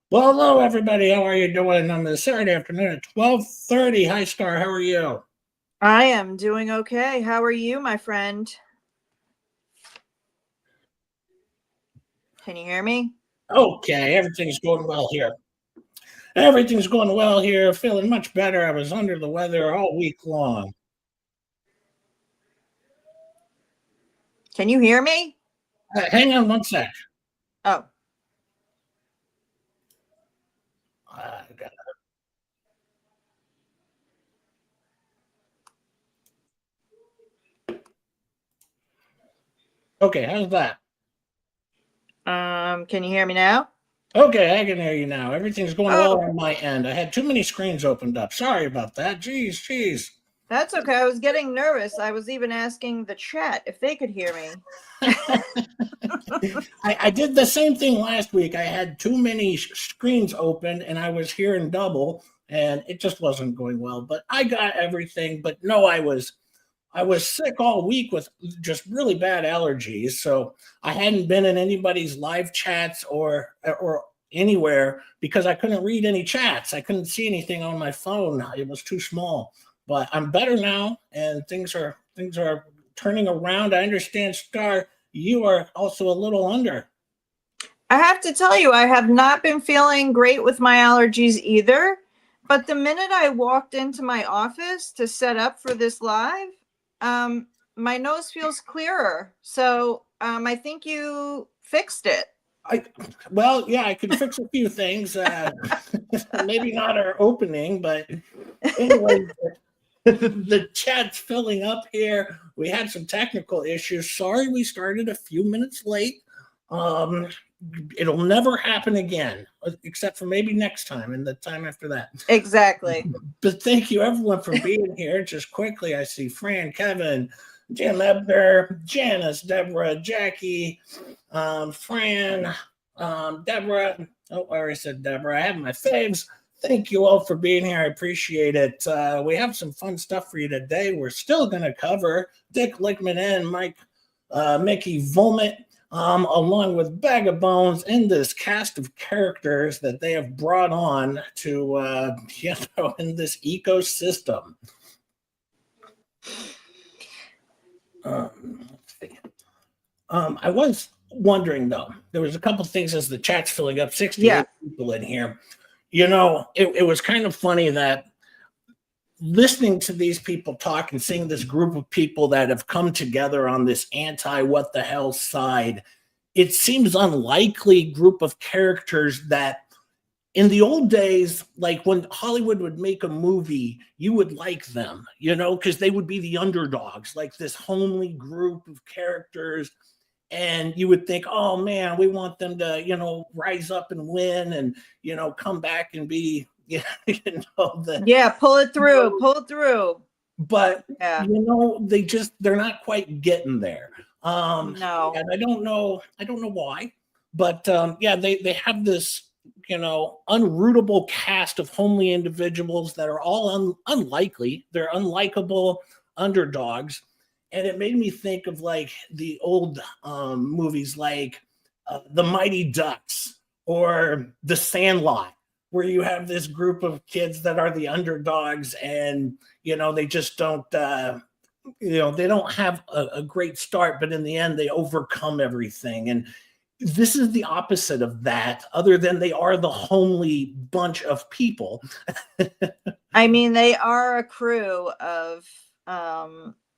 Well, hello everybody. How are you doing on this Saturday afternoon at 12:30? Hi, Star. How are you? I am doing okay. How are you, my friend? Can you hear me? Okay, everything's going well here. Everything's going well here. Feeling much better. I was under the weather all week long. Can you hear me? Hang on one sec. Oh, Got Okay, how's that? can you hear me now? Okay, I can hear you now. Everything's going well Oh, on my end. I had too many screens opened up. Sorry about that. Jeez. that's okay. I was getting nervous. I was even asking the chat if they could hear me. I did the same thing last week. I had too many screens open and I was hearing double and it just wasn't going well. But I got everything. But no, I was sick all week with just really bad allergies. So I hadn't been in anybody's live chats or anywhere because I couldn't read any chats. I couldn't see anything on my phone. It was too small. But I'm better now and things are turning around. I understand, Star, you are also a little under. I have to tell you, I have not been feeling great with my allergies either. But the minute I walked into my office to set up for this live, my nose feels clearer. So I think you fixed it. I well, yeah, I could fix a few things. Maybe not our opening, but anyway, the chat's filling up here. We had some technical issues. Sorry, we started a few minutes late. Um, it'll never happen again, except for maybe next time and the time after that. Exactly. But thank you everyone for being here. Just quickly, I see Fran, Kevin, Jim Ebner, Janice, Deborah, Jackie, Fran, Deborah. Oh, I already said Deborah. I have my faves. Thank you all for being here. I appreciate it. We have some fun stuff for you today. We're still going to cover Dick Lickman and Mickey Vomit, along with Bag of Bones in this cast of characters that they have brought on to, in this ecosystem. Let's see. I was wondering though, there was a couple things as the chat's filling up, 68 people in here. It was kind of funny that listening to these people talk and seeing this group of people that have come together on this anti what the hell side, it seems unlikely group of characters that in the old days, like when Hollywood would make a movie, you would like them, because they would be the underdogs, like this homely group of characters. And you would think, oh man, we want them to, rise up and win and, come back and be, Pull it through. But, they're not quite getting there. No. And I don't know why, but they have this unrootable cast of homely individuals that are all unlikely. They're unlikable underdogs. And it made me think of like the old movies like The Mighty Ducks or The Sandlot, where you have this group of kids that are the underdogs and, they just don't, they don't have a great start, but in the end, they overcome everything. And this is the opposite of that, other than they are the homely bunch of people. I mean, they are a crew of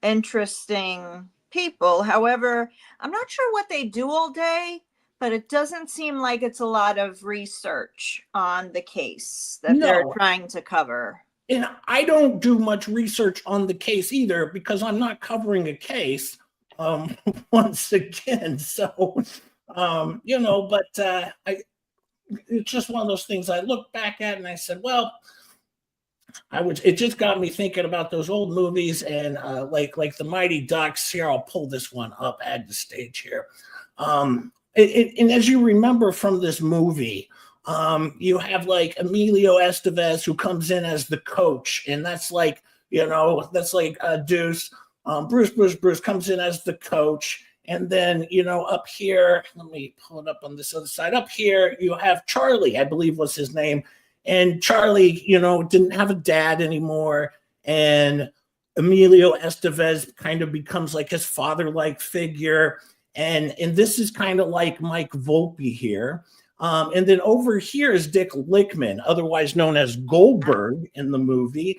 interesting people. However, I'm not sure what they do all day, but it doesn't seem like it's a lot of research on the case that they're trying to cover. And I don't do much research on the case either because I'm not covering a case once again. So it's just one of those things I look back at and I said, well, it just got me thinking about those old movies and like the Mighty Ducks. Here, I'll pull this one up, add the stage here. And as you remember from this movie, you have like Emilio Estevez who comes in as the coach, and that's like Deuce. Bruce comes in as the coach. And then, you know, up here, let me pull it up on this other side. Up here, you have Charlie, I believe was his name. And Charlie, you know, didn't have a dad anymore. And Emilio Estevez kind of becomes like his father-like figure. And this is kind of like Mike Volpe here. And then over here is Dick Lickman, otherwise known as Goldberg in the movie.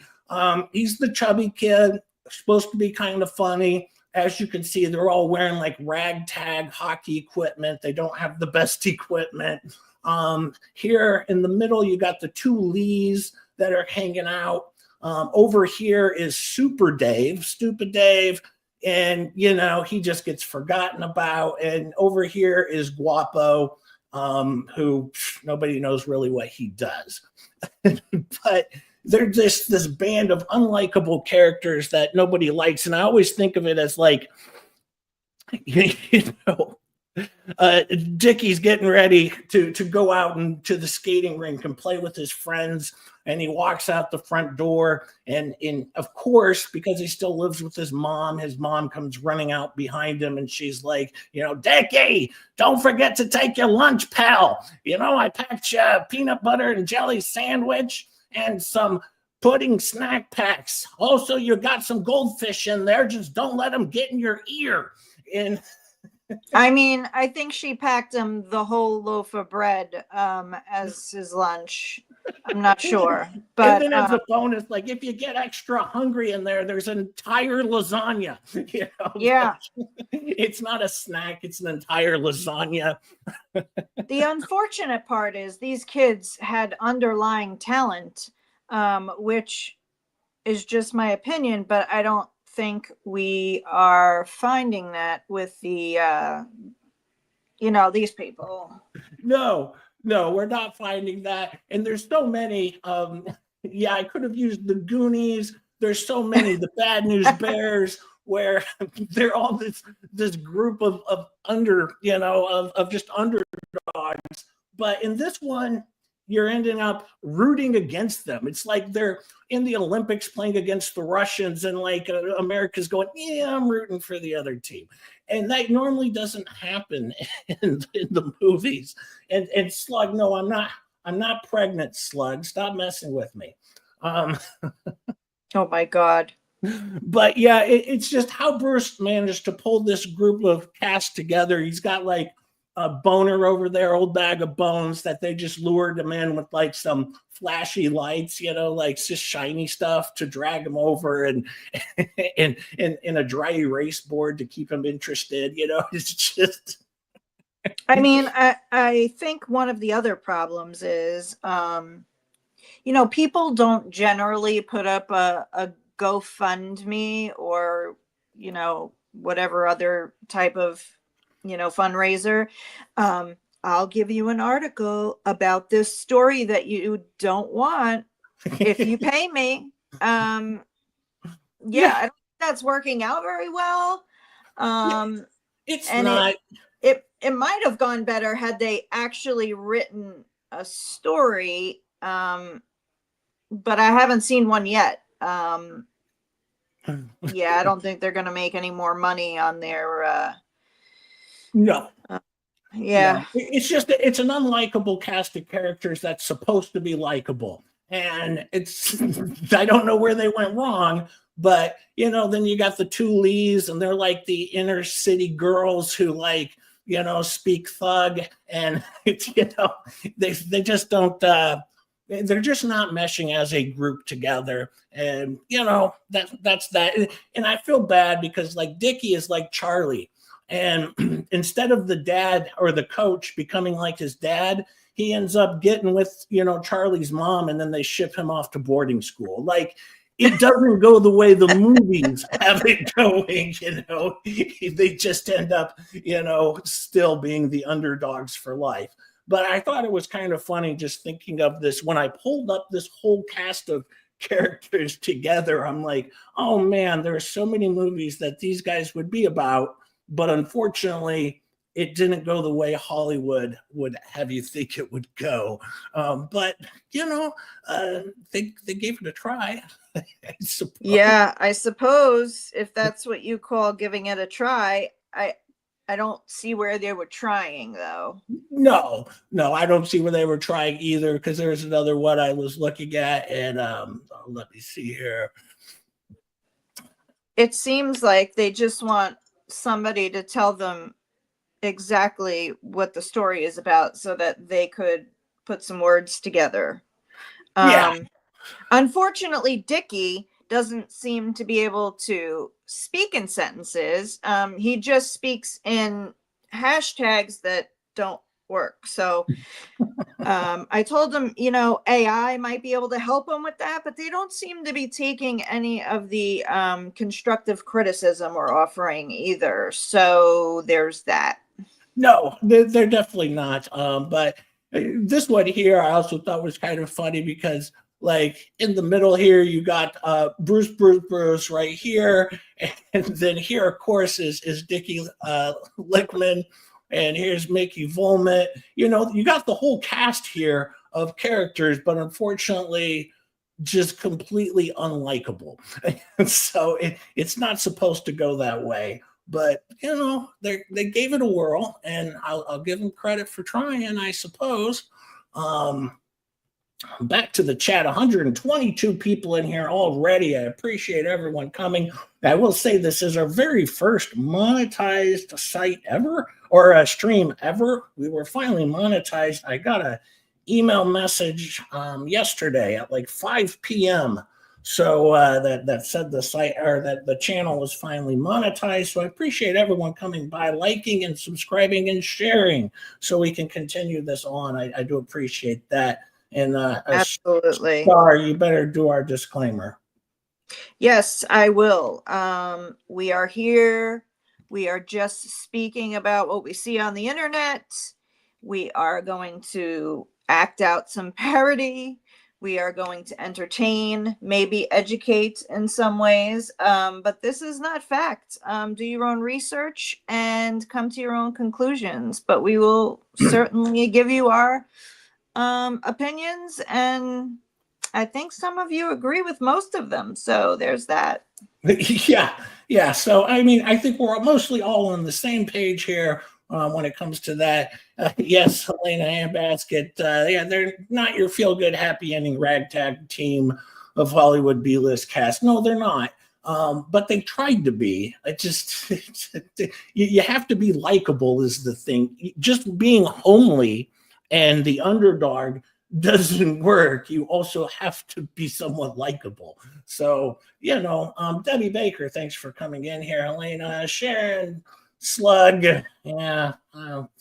He's the chubby kid, supposed to be kind of funny. As you can see, they're all wearing like ragtag hockey equipment. They don't have the best equipment. Here in the middle, you got the two Lees that are hanging out. Over here is Super Dave, Stupid Dave, and, you know, he just gets forgotten about. And over here is Guapo, who nobody knows really what he does. But they're just this band of unlikable characters that nobody likes. And I always think of it as like, you know, Dickey's getting ready to go out into the skating rink and play with his friends. And he walks out the front door. And of course, because he still lives with his mom comes running out behind him. And she's like, you know, Dickey, don't forget to take your lunch, pal. You know, I packed you a peanut butter and jelly sandwich and some pudding snack packs. Also, you got some goldfish in there. Just don't let them get in your ear. And I mean, I think she packed him the whole loaf of bread as his lunch. I'm not sure. But and then as a bonus, like if you get extra hungry in there, there's an entire lasagna. You know? Yeah. It's not a snack, it's an entire lasagna. The unfortunate part is these kids had underlying talent, which is just my opinion, but I don't think we are finding that with the you know, these people. No, we're not finding that. And there's so many. Yeah, I could have used the Goonies. There's so many, the Bad News Bears, where they're all this group of just underdogs. But in this one, you're ending up rooting against them. It's like they're in the Olympics playing against the Russians, and like America's going, yeah, I'm rooting for the other team. And that normally doesn't happen in the movies. And Slug, no, I'm not pregnant, Slug. Stop messing with me. Oh my God. But yeah, it's just how Bruce managed to pull this group of cast together. He's got like a boner over there, old bag of bones, that they just lured him in with like some flashy lights, you know, like just shiny stuff to drag him over, and a dry erase board to keep him interested. You know, it's just. I mean, I think one of the other problems is, you know, people don't generally put up a GoFundMe or, you know, whatever other type of, you know, fundraiser. I'll give you an article about this story that you don't want if you pay me. Yeah, I don't think that's working out very well. It's not. It might have gone better had they actually written a story, but I haven't seen one yet. Yeah, I don't think they're going to make any more money on their. No. Yeah. No. It's an unlikable cast of characters that's supposed to be likable. And it's, I don't know where they went wrong, but, you know, then you got the two Lees, and they're like the inner city girls who, like, you know, speak thug, and it's, you know, they just don't, they're just not meshing as a group together. And, you know, that's that. And I feel bad because like Dickey is like Charlie. And instead of the dad or the coach becoming like his dad, he ends up getting with, you know, Charlie's mom, and then they ship him off to boarding school. Like, it doesn't go the way the movies have it going, you know. They just end up, you know, still being the underdogs for life. But I thought it was kind of funny just thinking of this. When I pulled up this whole cast of characters together, I'm like, oh man, there are so many movies that these guys would be about. But unfortunately, it didn't go the way Hollywood would have you think it would go. But, you know, they gave it a try, I suppose. Yeah, I suppose if that's what you call giving it a try. I don't see where they were trying though. No, I don't see where they were trying either, because there's another one I was looking at, and let me see here. It seems like they just want somebody to tell them exactly what the story is about so that they could put some words together. Yeah. Unfortunately, Dickey doesn't seem to be able to speak in sentences. He just speaks in hashtags that don't work. So I told him, you know, AI might be able to help him with that, but they don't seem to be taking any of the constructive criticism we're offering either. So there's that. No, they're definitely not. But this one here, I also thought was kind of funny because, like, in the middle here, you got Bruce right here, and then here, of course, is Dickey Lickman, and here's Mickey Volmet. You know, you got the whole cast here of characters, but unfortunately, just completely unlikable. And so it's not supposed to go that way. But you know, they gave it a whirl, and I'll give them credit for trying, I suppose. Back to the chat, 122 people in here already. I appreciate everyone coming. I will say this is our very first monetized site ever, or a stream ever. We were finally monetized. I got a email message yesterday at like 5 p.m. So that said the site, or that the channel was finally monetized. So I appreciate everyone coming by, liking and subscribing and sharing, so we can continue this on. I do appreciate that. And Absolutely. Star, you better do our disclaimer. Yes, I will. We are here. We are just speaking about what we see on the internet. We are going to act out some parody. We are going to entertain, maybe educate in some ways. But this is not fact. Do your own research and come to your own conclusions. But we will certainly give you our opinions, and I think some of you agree with most of them. So there's that. Yeah. So, I mean, I think we're mostly all on the same page here when it comes to that. Yes, Helena and Basket. Yeah, they're not your feel-good, happy ending ragtag team of Hollywood B-list cast. No, they're not. But they tried to be. It just you have to be likable is the thing. Just being homely and the underdog doesn't work. You also have to be somewhat likable. So, you know, Debbie Baker, thanks for coming in here. Helena, Sharon, Slug, yeah,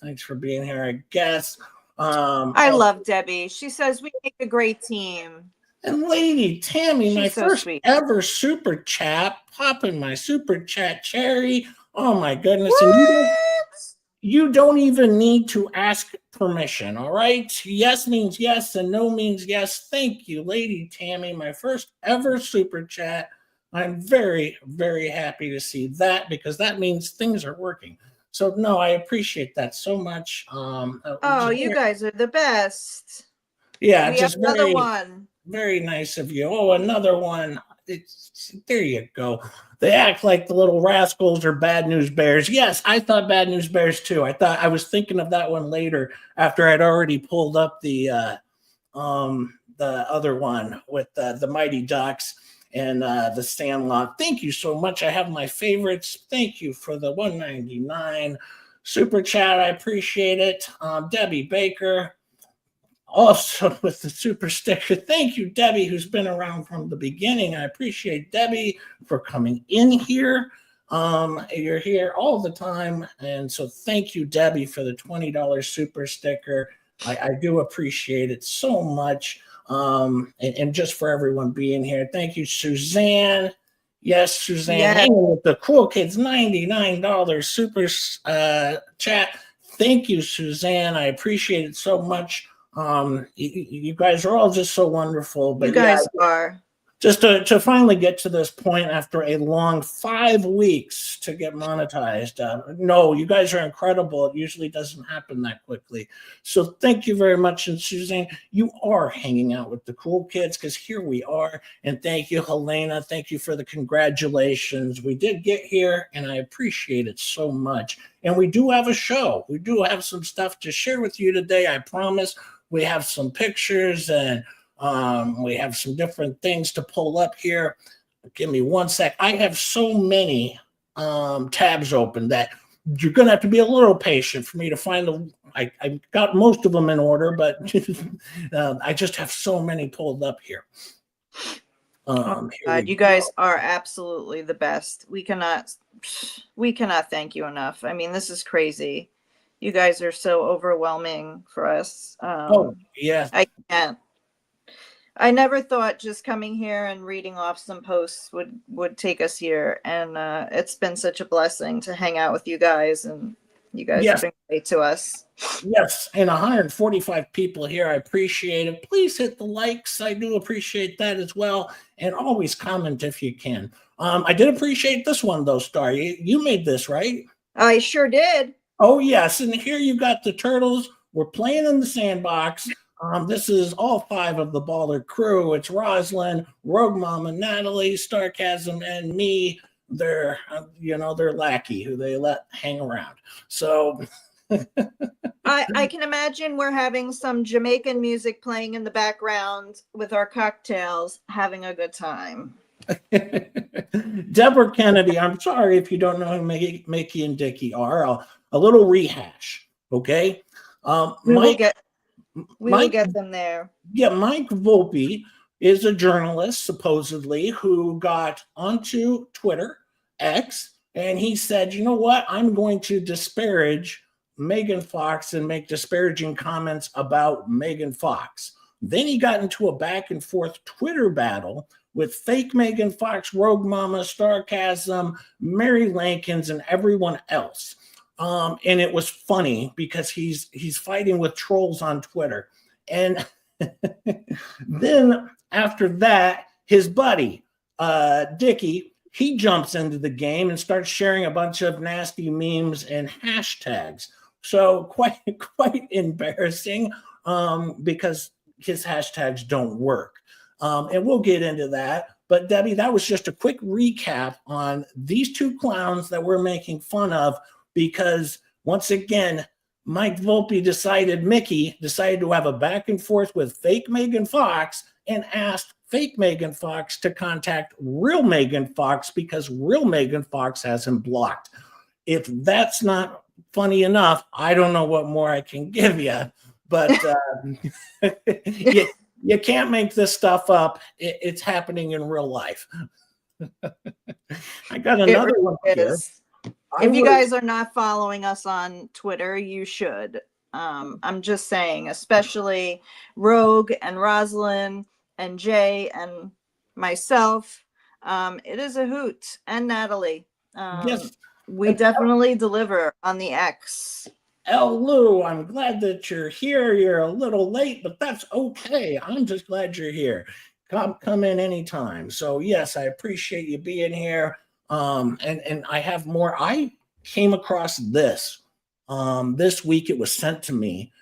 thanks for being here, I guess. I love Debbie. She says we make a great team. And Lady Tammy, She's my so first sweet. ever super chat, popping my super chat cherry. Oh my goodness. What? And you don't even need to ask permission, all right? Yes means yes, and no means yes. Thank you, Lady Tammy, my first ever super chat. I'm very, very happy to see that, because that means things are working. So, no, I appreciate that so much. Oh, you guys are the best. Yeah, we just have another very, one. very nice of you. Oh, another one. There you go. They act like the little rascals or bad news bears. Yes, I thought bad news bears too. I was thinking of that one later after I'd already pulled up the other one with the Mighty Ducks and the Sandlot. Thank you so much. I have my favorites. Thank you for the 199 super chat. I appreciate it. Debbie Baker, also with the super sticker. Thank you, Debbie, who's been around from the beginning. I appreciate Debbie for coming in here. You're here all the time, and so thank you, Debbie, for the $20 super sticker. I do appreciate it so much. And just for everyone being here, thank you, Suzanne. Yes, Suzanne, Yes. hanging with the cool kids, $99 super chat. Thank you, Suzanne. I appreciate it so much. You guys are all just so wonderful. But you guys are. just to finally get to this point after a long 5 weeks to get monetized. No, you guys are incredible. It usually doesn't happen that quickly. So thank you very much. And Suzanne, you are hanging out with the cool kids because here we are. And thank you, Helena. Thank you for the congratulations. We did get here and I appreciate it so much. And we do have a show. We do have some stuff to share with you today. I promise. We have some pictures and we have some different things to pull up here. Give me one sec. I have so many tabs open that you're going to have to be a little patient for me to find them. I got most of them in order, but I just have so many pulled up here. You guys are absolutely the best. We cannot thank you enough. I mean, this is crazy. You guys are so overwhelming for us. Oh, yeah. I can't. I never thought just coming here and reading off some posts would take us here. And it's been such a blessing to hang out with you guys. And you guys have been great to us. Yes. And 145 people here. I appreciate it. Please hit the likes. I do appreciate that as well. And always comment if you can. I did appreciate this one, though, Star. You made this, right? I sure did. Oh, yes. And here you got the turtles. We're playing in the sandbox. This is all 5 of the baller crew. It's Rosalind, Rogue Mama, Natalie, Starcasm, and me. They're, their lackey who they let hang around. So I can imagine we're having some Jamaican music playing in the background with our cocktails, having a good time. Deborah Kennedy, I'm sorry if you don't know who Mickey and Dickey are. A little rehash, okay? We will get them there. Yeah, Mike Volpe is a journalist, supposedly, who got onto Twitter, X, and he said, you know what? I'm going to disparage Megan Fox and make disparaging comments about Megan Fox. Then he got into a back and forth Twitter battle with fake Megan Fox, Rogue Mama, Starcasm, Mary Lankins, and everyone else. And it was funny because he's fighting with trolls on Twitter. And then after that, his buddy, Dickey, he jumps into the game and starts sharing a bunch of nasty memes and hashtags. So quite embarrassing because his hashtags don't work. And we'll get into that. But Debbie, that was just a quick recap on these 2 clowns that we're making fun of because once again, Mickey decided to have a back and forth with fake Megan Fox and asked fake Megan Fox to contact real Megan Fox because real Megan Fox has him blocked. If that's not funny enough, I don't know what more I can give you, but you can't make this stuff up. It's happening in real life. I got another one here. If you guys are not following us on Twitter, you should. I'm just saying, especially Rogue and Rosalind and Jay and myself. It is a hoot. And Natalie. Yes. We definitely deliver on the X. El Lou, I'm glad that you're here. You're a little late, but that's okay. I'm just glad you're here. Come in anytime. So yes, I appreciate you being here. And I have more. I came across this week. It was sent to me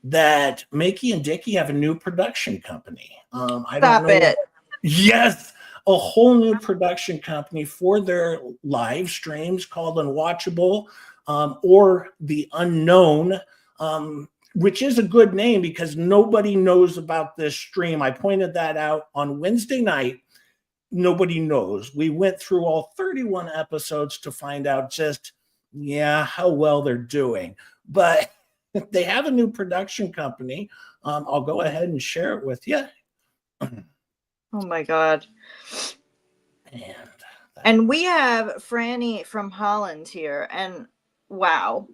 that Mickey and Dickey have a new production company. Stop it. Yes, a whole new production company for their live streams called Unwatchable or The Unknown, which is a good name because nobody knows about this stream. I pointed that out on Wednesday night. Nobody knows. We went through all 31 episodes to find out just, how well they're doing. But they have a new production company. I'll go ahead and share it with you. Oh, my God. And we have Franny from Holland here. And wow,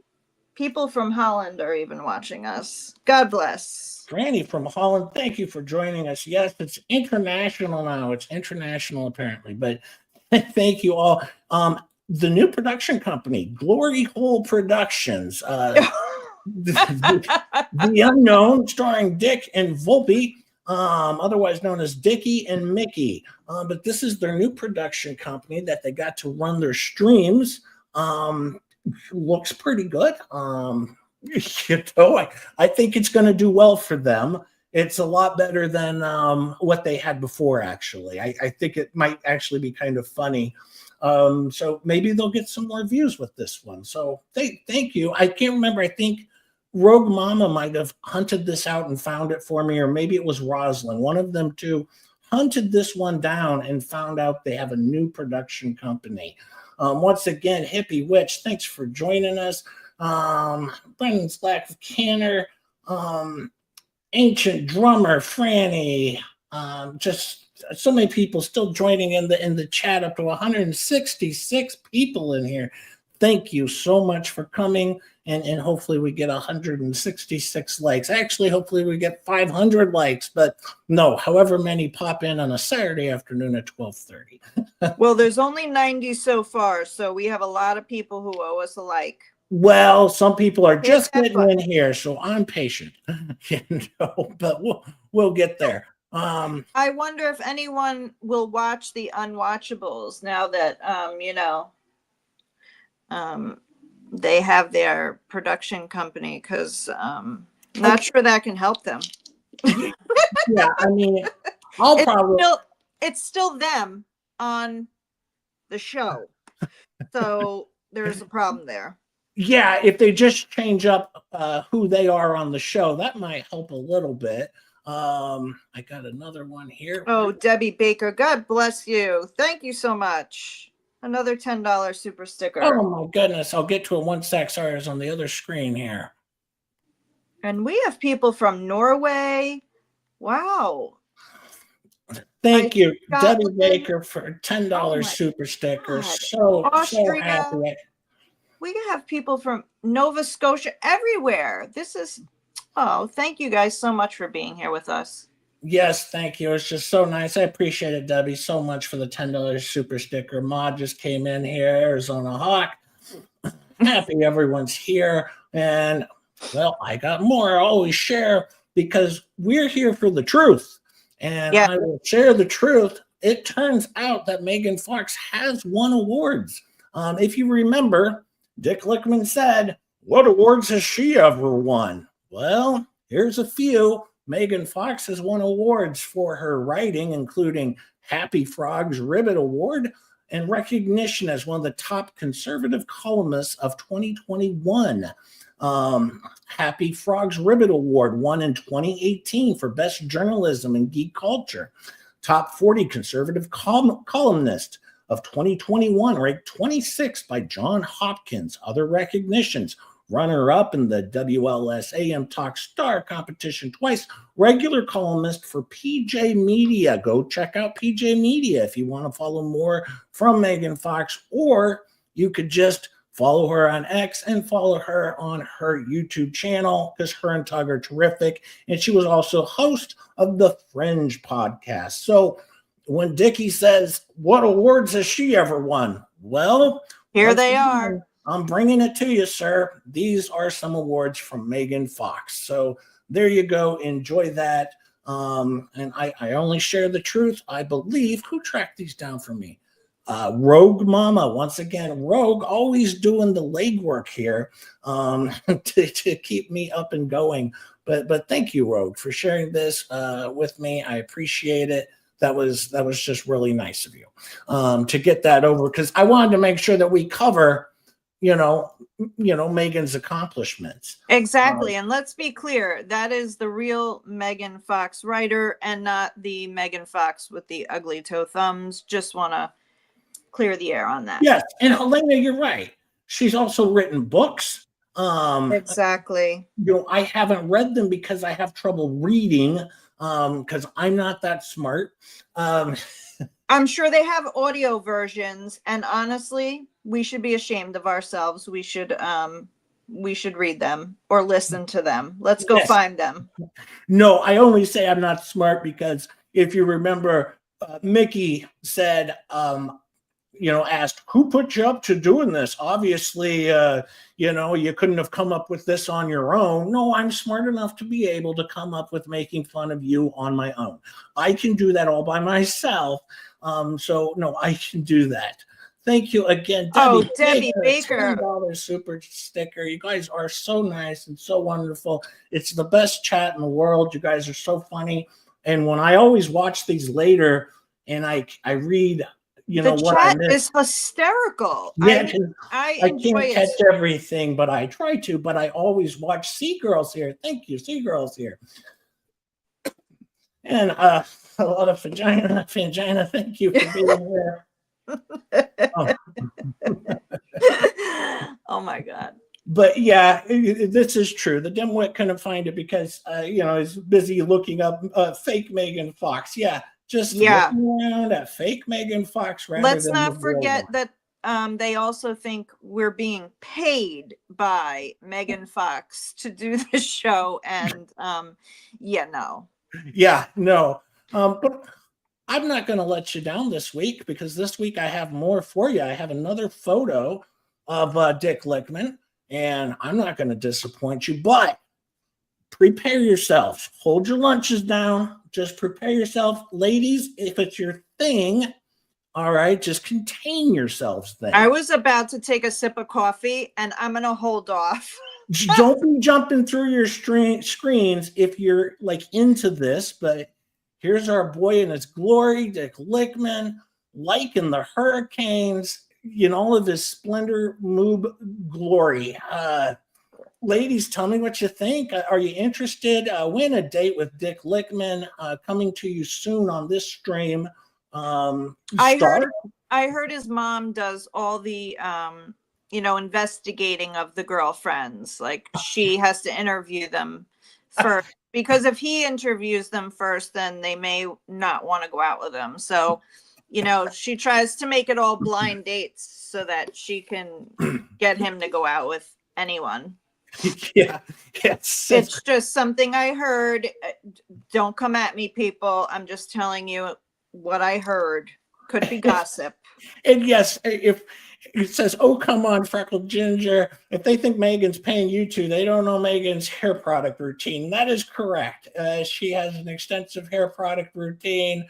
people from Holland are even watching us. God bless. Franny from Holland, thank you for joining us. Yes, it's international now. It's international apparently, but thank you all. The new production company, Glory Hole Productions, the Unknown, starring Dick and Volpe. otherwise known as Dickey and Mickey. But this is their new production company that they got to run their streams. Looks pretty good. I think it's going to do well for them. It's a lot better than what they had before, actually. I think it might actually be kind of funny. So maybe they'll get some more views with this one. So thank you. I can't remember. I think Rogue Mama might have hunted this out and found it for me, or maybe it was Roslyn. One of them two hunted this one down and found out they have a new production company. Once again, Hippie Witch, thanks for joining us. Brendan Slack of Canner, Ancient Drummer, Franny, just so many people still joining in the chat, up to 166 people in here. Thank you so much for coming, and hopefully we get 166 likes. Actually, hopefully we get 500 likes, but no, however many pop in on a Saturday afternoon at 12:30. Well, there's only 90 so far, so we have a lot of people who owe us a like. Well, some people are just getting in here, so I'm patient, but we'll get there. I wonder if anyone will watch the Unwatchables now that they have their production company, because not sure that can help them. Yeah, I mean, it's still them on the show, so there's a problem there. Yeah, if they just change up who they are on the show, that might help a little bit. I got another one here. Oh, Debbie Baker, God bless you. Thank you so much. Another $10 super sticker. Oh my goodness, I'll get to it one sec. Sorry, it's on the other screen here. And we have people from Norway. Wow. Thank you, Debbie Baker, for $10 super sticker. So happy. We have people from Nova Scotia, everywhere. Thank you guys so much for being here with us. Yes, thank you. It's just so nice. I appreciate it, Debbie, so much for the $10 super sticker. Maud just came in here, Arizona Hawk. Happy everyone's here. And, well, I got more. I always share, because we're here for the truth. And I will share the truth. It turns out that Megan Fox has won awards. If you remember, Dick Lickman said, "What awards has she ever won?" Well, here's a few. Megan Fox has won awards for her writing, including Happy Frog's Ribbit Award and recognition as one of the top conservative columnists of 2021. Happy Frog's Ribbit Award won in 2018 for Best Journalism in Geek Culture. Top 40 conservative columnist of 2021, ranked 26 by John Hopkins. Other recognitions: runner-up in the WLS AM Talk Star competition twice, regular columnist for PJ Media. Go check out PJ Media if you want to follow more from Megan Fox, or you could just follow her on X and follow her on her YouTube channel, because her and Tug are terrific. And she was also host of the Fringe podcast. So when Dickey says, "What awards has she ever won?" Well, here they are. I'm bringing it to you, sir. These are some awards from Megan Fox. So there you go. Enjoy that. And I only share the truth, I believe. Who tracked these down for me? Rogue Mama. Once again, Rogue always doing the legwork here to keep me up and going. But thank you, Rogue, for sharing this with me. I appreciate it. That was just really nice of you to get that over, because I wanted to make sure that we cover Megan's accomplishments. Exactly. And let's be clear, that is the real Megan Fox writer, and not the Megan Fox with the ugly toe thumbs. Just want to clear the air on that. Yes. And Helena, you're right. She's also written books. Exactly. I haven't read them because I have trouble reading, because I'm not that smart. I'm sure they have audio versions, and honestly, we should be ashamed of ourselves. We should read them or listen to them. Let's go find them. No, I only say I'm not smart because if you remember, Mickey said, asked, who put you up to doing this? Obviously, you couldn't have come up with this on your own. No, I'm smart enough to be able to come up with making fun of you on my own. I can do that all by myself. So no, I can do that. Thank you again, Debbie Baker. $10 super sticker. You guys are so nice and so wonderful. It's the best chat in the world. You guys are so funny. And when I always watch these later and I read, the chat is hysterical. Yeah, I can't catch everything, but I try to. But I always watch Seagirls here. Thank you, Seagirls here. And a lot of vagina. Thank you for being here. Oh. Oh my God. But yeah, this is true. The dimwit couldn't find it because he's busy looking up fake Megan Fox. Yeah, just looking around at fake Megan Fox. Let's not forget that they also think we're being paid by Megan Fox to do the show, and no. Yeah, no. But I'm not going to let you down this week, because this week I have more for you. I have another photo of Dick Lickman, and I'm not going to disappoint you, but prepare yourself. Hold your lunches down. Just prepare yourself. Ladies, if it's your thing, all right, just contain yourselves then. I was about to take a sip of coffee, and I'm going to hold off. Don't be jumping through your screens if you're like into this, but here's our boy in his glory, Dick Lickman, liking the hurricanes in all of his splendor, moob glory. Ladies, tell me what you think. Are you interested? Win a date with Dick Lickman, coming to you soon on this stream. I heard his mom does all the investigating of the girlfriends. Like, she has to interview them first, because if he interviews them first, then they may not want to go out with him. So, she tries to make it all blind dates so that she can get him to go out with anyone. Yeah, yes. It's just something I heard. Don't come at me, people. I'm just telling you what I heard. Could be gossip. And yes, if it says, oh, come on, Freckled Ginger, if they think Megan's paying you to, they don't know Megan's hair product routine. That is correct. She has an extensive hair product routine.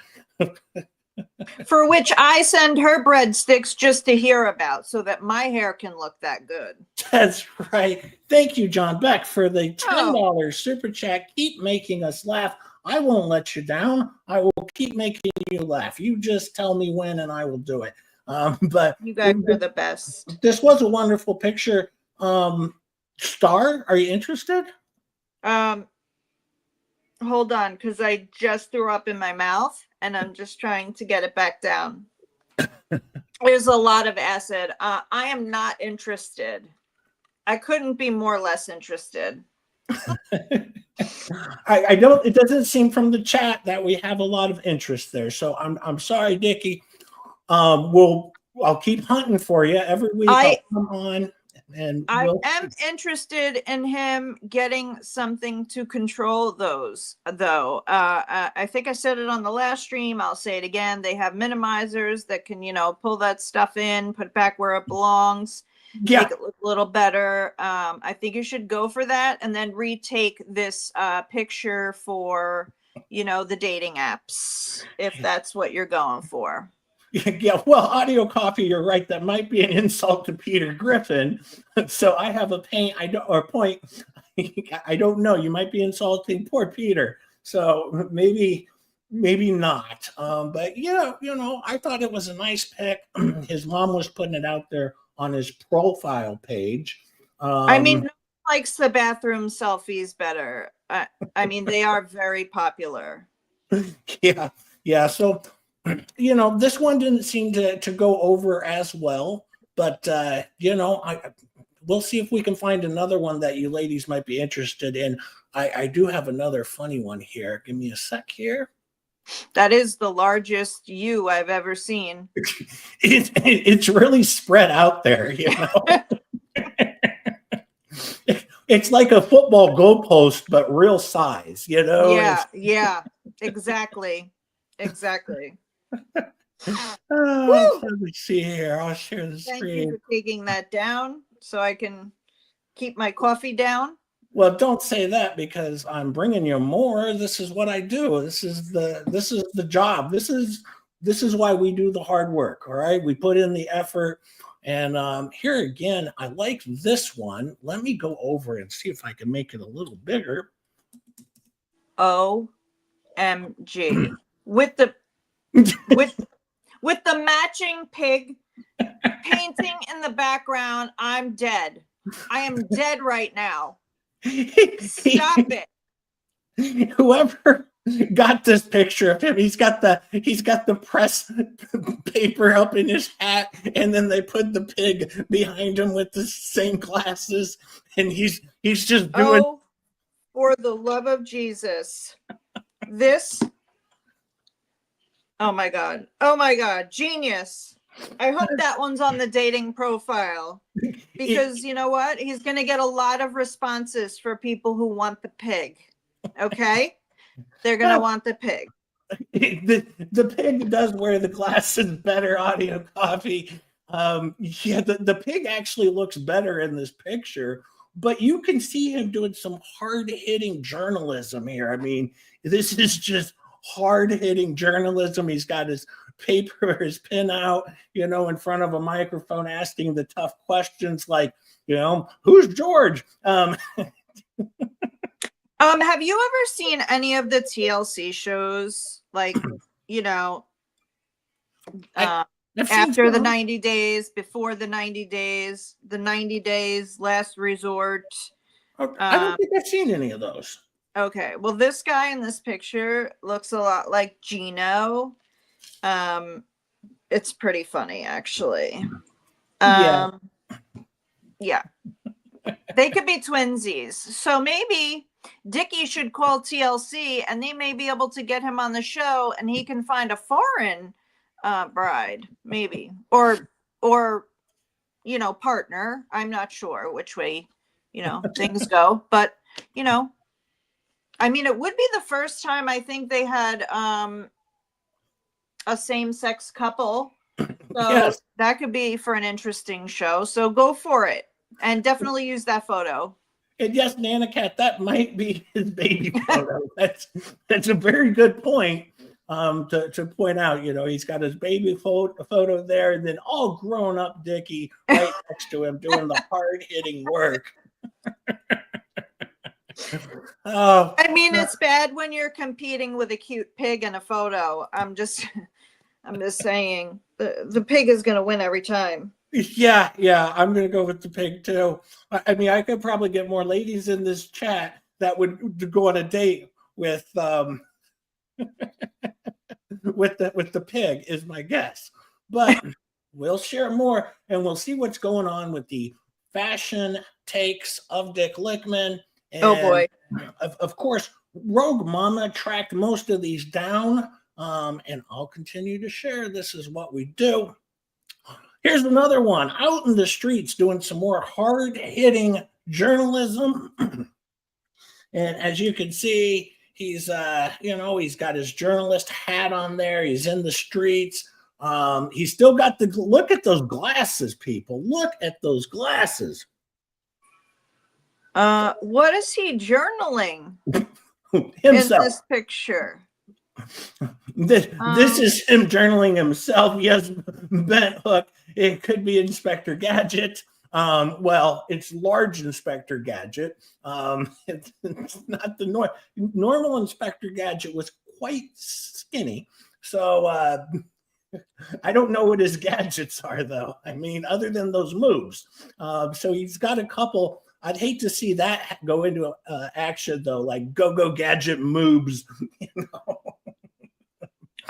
For which I send her breadsticks just to hear about, so that my hair can look that good. That's right. Thank you, John Beck, for the $10 super chat. Keep making us laugh. I won't let you down. I will keep making you laugh. You just tell me when and I will do it. But you guys are the best. This was a wonderful picture. Star, are you interested? Hold on, because I just threw up in my mouth and I'm just trying to get it back down. There's a lot of acid. I am not interested. I couldn't be more less interested. I don't. It doesn't seem from the chat that we have a lot of interest there. So I'm sorry, Dickey. I'll keep hunting for you every week. I'll come on, and I am interested in him getting something to control those, though. I think I said it on the last stream. I'll say it again. They have minimizers that can, pull that stuff in, put it back where it belongs. Yeah. Make it look a little better. I think you should go for that, and then retake this picture for, the dating apps, if that's what you're going for. Yeah, well, Audio Coffee, you're right. That might be an insult to Peter Griffin. So I have a point. I don't know. You might be insulting poor Peter. So maybe not. But I thought it was a nice pic. His mom was putting it out there on his profile page. I mean, who likes the bathroom selfies better? They are very popular. Yeah. So, this one didn't seem to go over as well, but we'll see if we can find another one that you ladies might be interested in. I do have another funny one here. Give me a sec here. That is the largest you I've ever seen. It's really spread out there, It's like a football goalpost, but real size, Yeah, exactly. Oh, Woo! let me see here. I'll share the Thank you screen. for taking that down so I can keep my coffee down. Well, don't say that because I'm bringing you more. This is what I do. This is the job. This is why we do the hard work. All right, we put in the effort. And here again, I like this one. Let me go over and see if I can make it a little bigger. OMG. With the matching pig painting in the background, I'm dead. I am dead right now. Stop it. Whoever got this picture of him, he's got the press paper up in his hat, and then they put the pig behind him with the same glasses, and he's just doing. Oh, for the love of Jesus. This. Oh my God. Oh my God. Genius. I hope that one's on the dating profile, because you know what? He's going to get a lot of responses for people who want the pig. Okay? They're going to want the pig. The pig does wear the glasses better, Audio Coffee. Yeah, the pig actually looks better in this picture, but you can see him doing some hard-hitting journalism here. I mean, this is just hard-hitting journalism. He's got his paper, his pen out, in front of a microphone, asking the tough questions like, who's George? Have you ever seen any of the TLC shows? Like, after the 90 days, before the 90 days, the 90 days, last resort. I don't think I've seen any of those. Okay. Well, this guy in this picture looks a lot like Gino. It's pretty funny, actually. Yeah. They could be twinsies. So maybe Dickey should call TLC and they may be able to get him on the show, and he can find a foreign bride, maybe, or partner. I'm not sure which way things go, but I mean, it would be the first time I think they had a same-sex couple, so yes, that could be for an interesting show. So go for it, and definitely use that photo. And yes, Nana Cat, that might be his baby photo. That's a very good point to point out. He's got his baby photo there, and then all grown up Dickey right next to him doing the hard hitting work. I mean, it's bad when you're competing with a cute pig in a photo. I'm just saying the pig is going to win every time. Yeah, I'm going to go with the pig too. I mean, I could probably get more ladies in this chat that would go on a date with with the pig, is my guess. But we'll share more, and we'll see what's going on with the fashion takes of Dick Lickman. And oh boy! Of course, Rogue Mama tracked most of these down, and I'll continue to share. This is what we do. Here's another one out in the streets doing some more hard-hitting journalism. And as you can see, he's he's got his journalist hat on there. He's in the streets. He's still got look at those glasses, people. Look at those glasses. What is he journaling Himself. In this picture? This is him journaling himself. Yes, bent hook. It could be Inspector Gadget. Well, it's large Inspector Gadget. It's not the normal Inspector Gadget was quite skinny. So I don't know what his gadgets are, though. I mean, other than those moves. So he's got a couple. I'd hate to see that go into action, though, like go gadget moves.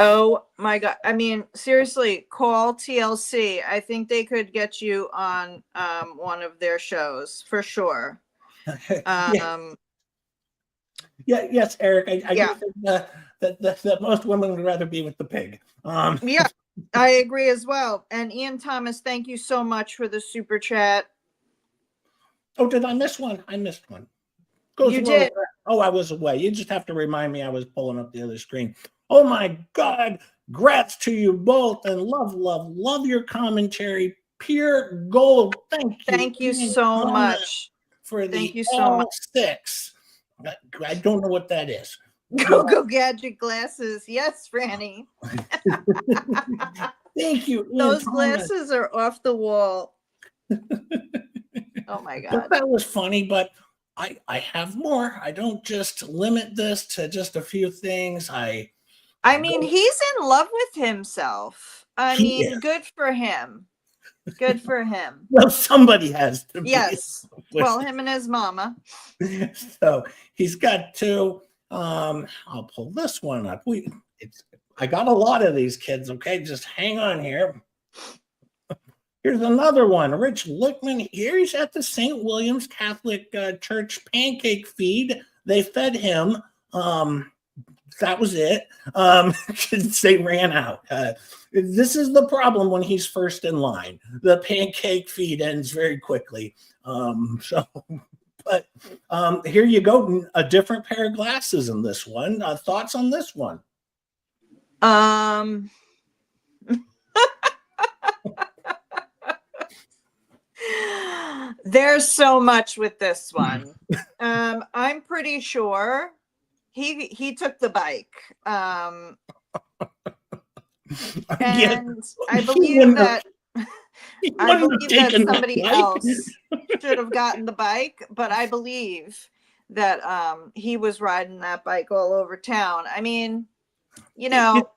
Oh my God. I mean, seriously, call TLC. I think they could get you on one of their shows for sure. Yes, Eric. I do think that most women would rather be with the pig. Yeah, I agree as well. And Ian Thomas, thank you so much for the super chat. Oh, did I miss one? I missed one. You did. Oh, I was away. You just have to remind me I was pulling up the other screen. Oh my God, Grats to you both, and love your commentary. Pure gold. Thank you Ian so Connor, much. for Thank the you so much. L6. I don't know what that is. Go gadget glasses. Yes, Franny. Thank you, Ian Those Thomas. glasses are off the wall. Oh my God. That was funny, but I have more. I don't just limit this to just a few things. I mean, he's in love with himself. I mean, good for him. Good for him. Well, somebody has to be. Yes. Well, him and his mama. So he's got two. I'll pull this one up. I got a lot of these kids. Okay, just hang on here. Here's another one. Rich Lickman. Here he's at the St. William's Catholic Church pancake feed. They fed him. That was it. They ran out. This is the problem when he's first in line. The pancake feed ends very quickly. But here you go. A different pair of glasses in this one. Thoughts on this one? There's so much with this one. I'm pretty sure he took the bike. And I believe that somebody else should have gotten the bike, but I believe that he was riding that bike all over town. I mean, you know,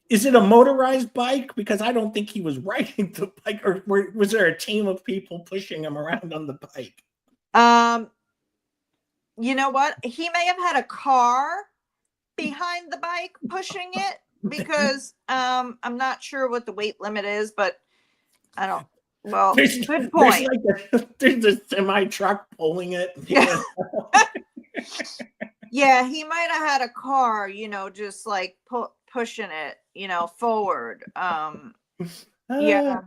is it a motorized bike? Because I don't think he was riding the bike, or was there a team of people pushing him around on the bike? You know what? He may have had a car behind the bike pushing it, because I'm not sure what the weight limit is, but I don't. Well, good point. There's a semi truck pulling it. Yeah, he might have had a car, just like pushing it, forward. Yeah.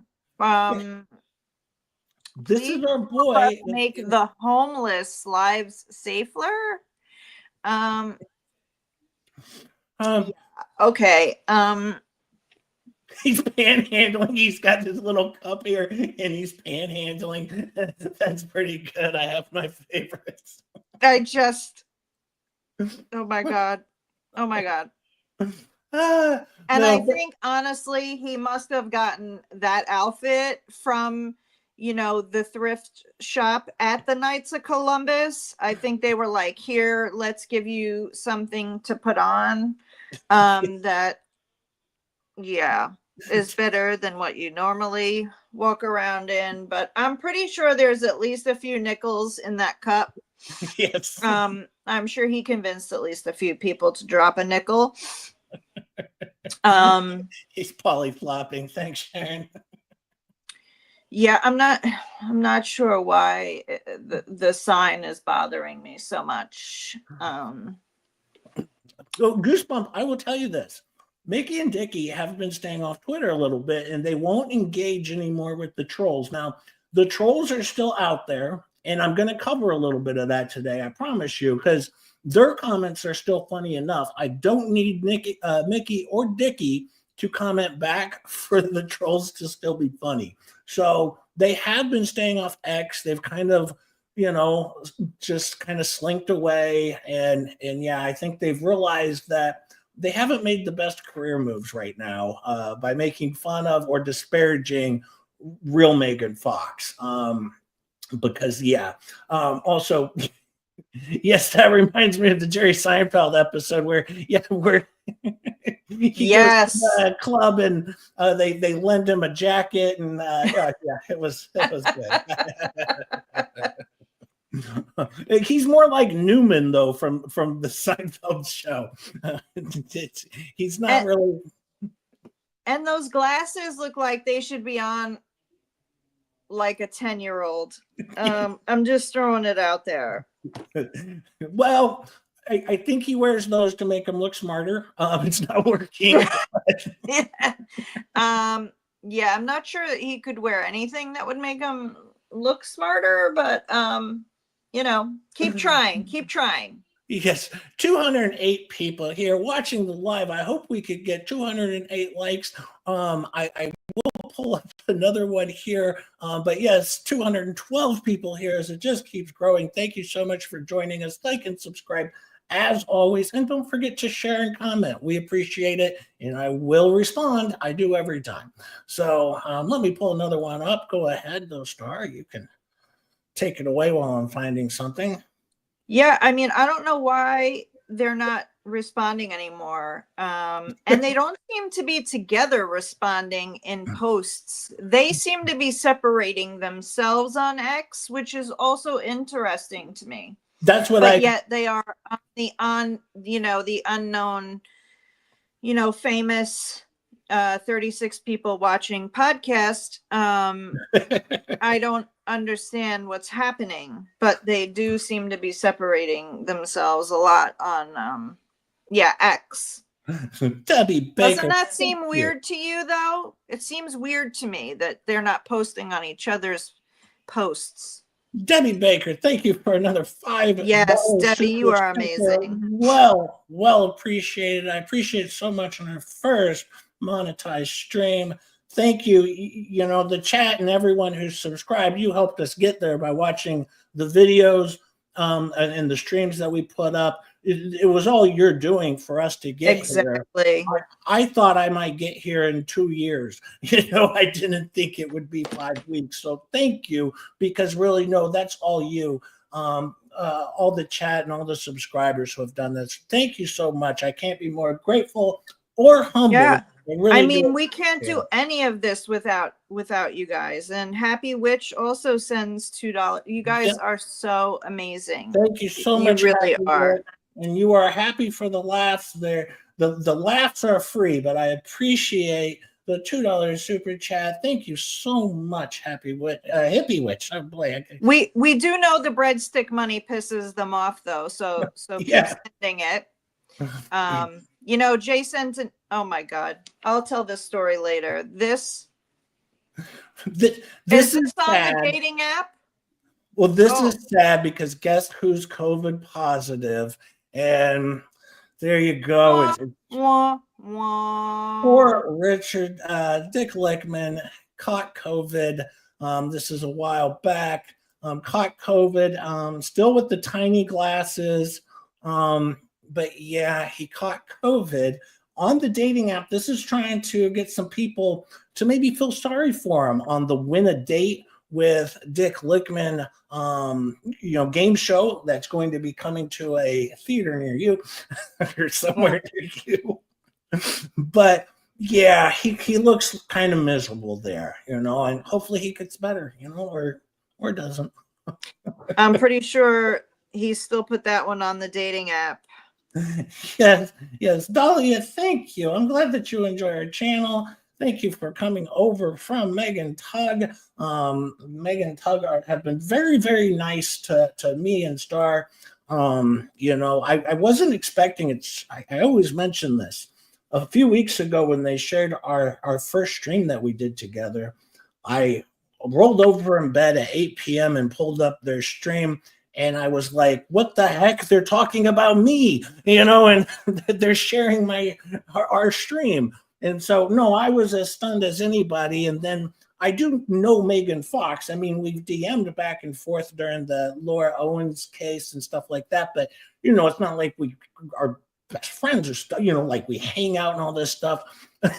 This is our boy. Make the homeless lives safer. Okay. He's panhandling. He's got this little cup here, and he's panhandling. That's pretty good. I have my favorites. Oh my God. Oh my God. And I think, honestly, he must have gotten that outfit from, the thrift shop at the Knights of Columbus. I think they were like, here, let's give you something to put on that, is better than what you normally walk around in. But I'm pretty sure there's at least a few nickels in that cup. Yes. I'm sure he convinced at least a few people to drop a nickel. He's polyflopping. Thanks, Sharon. Yeah, I'm not sure why the sign is bothering me so much. So Goosebump, I will tell you this. Mickey and Dickey have been staying off Twitter a little bit, and they won't engage anymore with the trolls. Now, the trolls are still out there, and I'm going to cover a little bit of that today, I promise you, because their comments are still funny enough. I don't need Mickey or Dickey to comment back for the trolls to still be funny. So they have been staying off X. They've kind of, just kind of slinked away. And yeah, I think they've realized that they haven't made the best career moves right now by making fun of or disparaging real Megan Fox. Because, also, yes, that reminds me of the Jerry Seinfeld episode where he goes to the club and they lend him a jacket, and it was good. He's more like Newman though from the Seinfeld show. He's not really. And those glasses look like they should be on like a 10-year-old. I'm just throwing it out there. Well, I think he wears those to make him look smarter. It's not working. I'm not sure that he could wear anything that would make him look smarter, but keep trying. Yes, 208 people here watching the live. I hope we could get 208 likes. I will pull up another one here. But yes, 212 people here as it just keeps growing. Thank you so much for joining us. Like and subscribe as always. And don't forget to share and comment. We appreciate it. And I will respond. I do every time. So let me pull another one up. Go ahead, though, Star. You can take it away while I'm finding something. Yeah, I mean, I don't know why they're not responding anymore. And they don't seem to be together responding in posts. They seem to be separating themselves on X, which is also interesting to me. That's what but yet they are on the unknown, famous 36 people watching podcast. I don't understand what's happening, but they do seem to be separating themselves a lot on X. Debbie Baker. Doesn't that seem weird to you, though? It seems weird to me that they're not posting on each other's posts. Debbie Baker, thank you for another $5. Yes, Debbie, you are amazing. Well appreciated. I appreciate it so much on our first monetized stream. Thank you. The chat and everyone who's subscribed, you helped us get there by watching the videos and the streams that we put up. It was all you're doing for us to get here. I thought I might get here in 2 years. I didn't think it would be 5 weeks. So thank you, because really, no, that's all you. All the chat and all the subscribers who have done this. Thank you so much. I can't be more grateful or humble. Yeah. I mean, we can't do any of this without you guys. And Happy Witch also sends $2. You guys are so amazing. Thank you so much. You really are. And you are happy for the laughs there. The laughs are free, but I appreciate the $2 super chat. Thank you so much, Hippie Witch. Oh boy. We do know the breadstick money pisses them off, though. So keep sending it. Jason, oh my God, I'll tell this story later. This is on the dating app. Well, this is sad because guess who's COVID positive? And there you go. Poor Richard Dick Lickman caught COVID. This is a while back. Caught COVID. Still with the tiny glasses. But yeah, he caught COVID on the dating app. This is trying to get some people to maybe feel sorry for him on the Win a Date with Dick Lickman, game show that's going to be coming to a theater near you or somewhere near you. But yeah, he looks kind of miserable there, and hopefully he gets better, or doesn't. I'm pretty sure he still put that one on the dating app. Yes, Dahlia, thank you. I'm glad that you enjoy our channel. Thank you for coming over from Megan Tug. Megan Tug have been very, very nice to me and Star. I wasn't expecting it. I always mention this. A few weeks ago when they shared our first stream that we did together, I rolled over in bed at 8 p.m. and pulled up their stream. And I was like, what the heck? They're talking about me, and they're sharing our stream. And so, no, I was as stunned as anybody. And then I do know Megan Fox. I mean, we've DM'd back and forth during the Laura Owens case and stuff like that. But, it's not like we are best friends or stuff, like we hang out and all this stuff.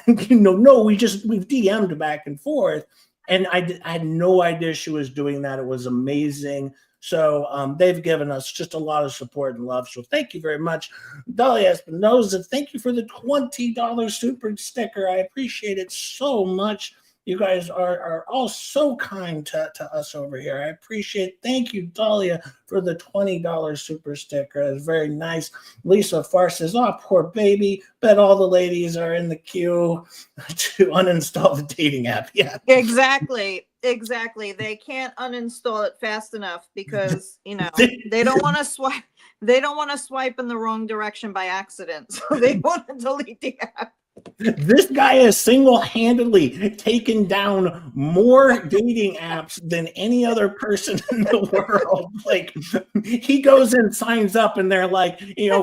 No, we've DM'd back and forth. And I had no idea she was doing that. It was amazing. So they've given us just a lot of support and love. So thank you very much. Dahlia Espinoza, thank you for the $20 super sticker. I appreciate it so much. You guys are all so kind to us over here. I appreciate it. Thank you, Dahlia, for the $20 super sticker. It's very nice. Lisa Farr says, oh, poor baby. Bet all the ladies are in the queue to uninstall the dating app. Yeah. Exactly. They can't uninstall it fast enough because, they don't want to swipe. They don't want to swipe in the wrong direction by accident. So they want to delete the app. This guy has single-handedly taken down more dating apps than any other person in the world. Like, he goes and signs up, and they're like,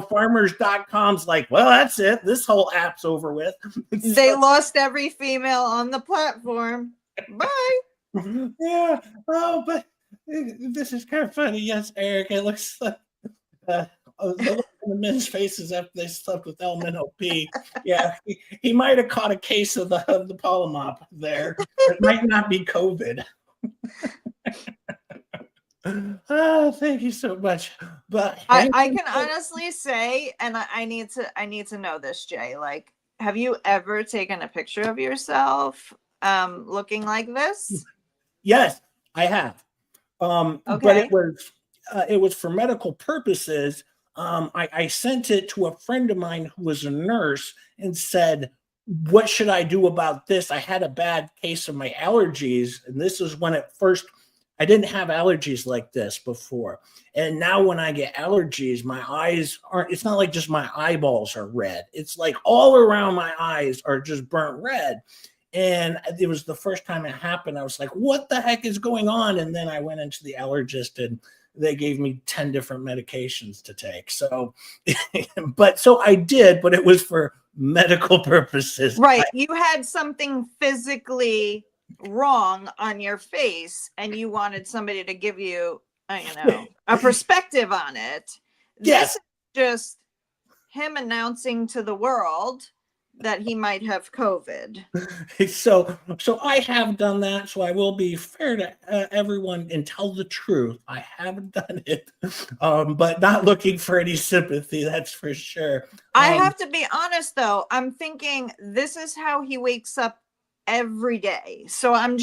farmers.com's like, well, that's it. This whole app's over with. They lost every female on the platform. Bye. Yeah. Oh, but this is kind of funny. Yes, Eric. It looks like the look on the men's faces after they slept with LMNOP. Yeah, he might have caught a case of the polymop there. It might not be COVID. Oh, thank you so much. But I can honestly say, and I need to know this, Jay. Like, have you ever taken a picture of yourself looking like this? Yes, I have. Okay. But it was for medical purposes. I sent it to a friend of mine who was a nurse and said, what should I do about this? I had a bad case of my allergies. And this is when I didn't have allergies like this before. And now when I get allergies, my eyes it's not like just my eyeballs are red. It's like all around my eyes are just burnt red. And it was the first time it happened. I was like, what the heck is going on? And then I went into the allergist and they gave me 10 different medications to take. So, so I did, but it was for medical purposes. Right. You had something physically wrong on your face and you wanted somebody to give you, a perspective on it. Yes. This is just him announcing to the world that he might have COVID. So I have done that. So I will be fair to everyone and tell the truth. I haven't done it, but not looking for any sympathy. That's for sure. I have to be honest, though. I'm thinking this is how he wakes up every day. So I'm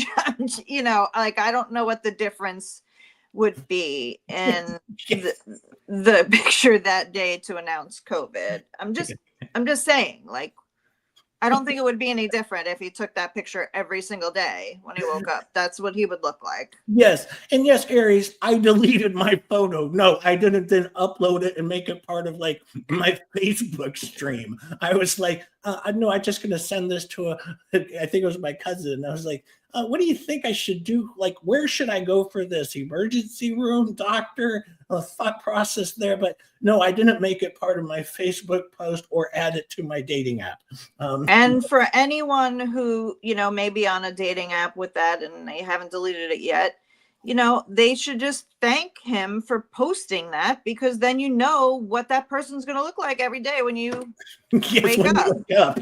like, I don't know what the difference would be in the picture that day to announce COVID. I'm just saying, like, I don't think it would be any different if he took that picture every single day when he woke up. That's what he would look like. Yes. And yes, Aries, I deleted my photo. No, I didn't then upload it and make it part of like my Facebook stream. I was like, no, I'm just going to send this to I think it was my cousin. I was like, what do you think I should do? Like, where should I go for this? Emergency room, doctor? A thought process there. But no, I didn't make it part of my Facebook post or add it to my dating app. And for anyone who, may be on a dating app with that and they haven't deleted it yet, they should just thank him for posting that, because then you know what that person's going to look like every day when you wake up.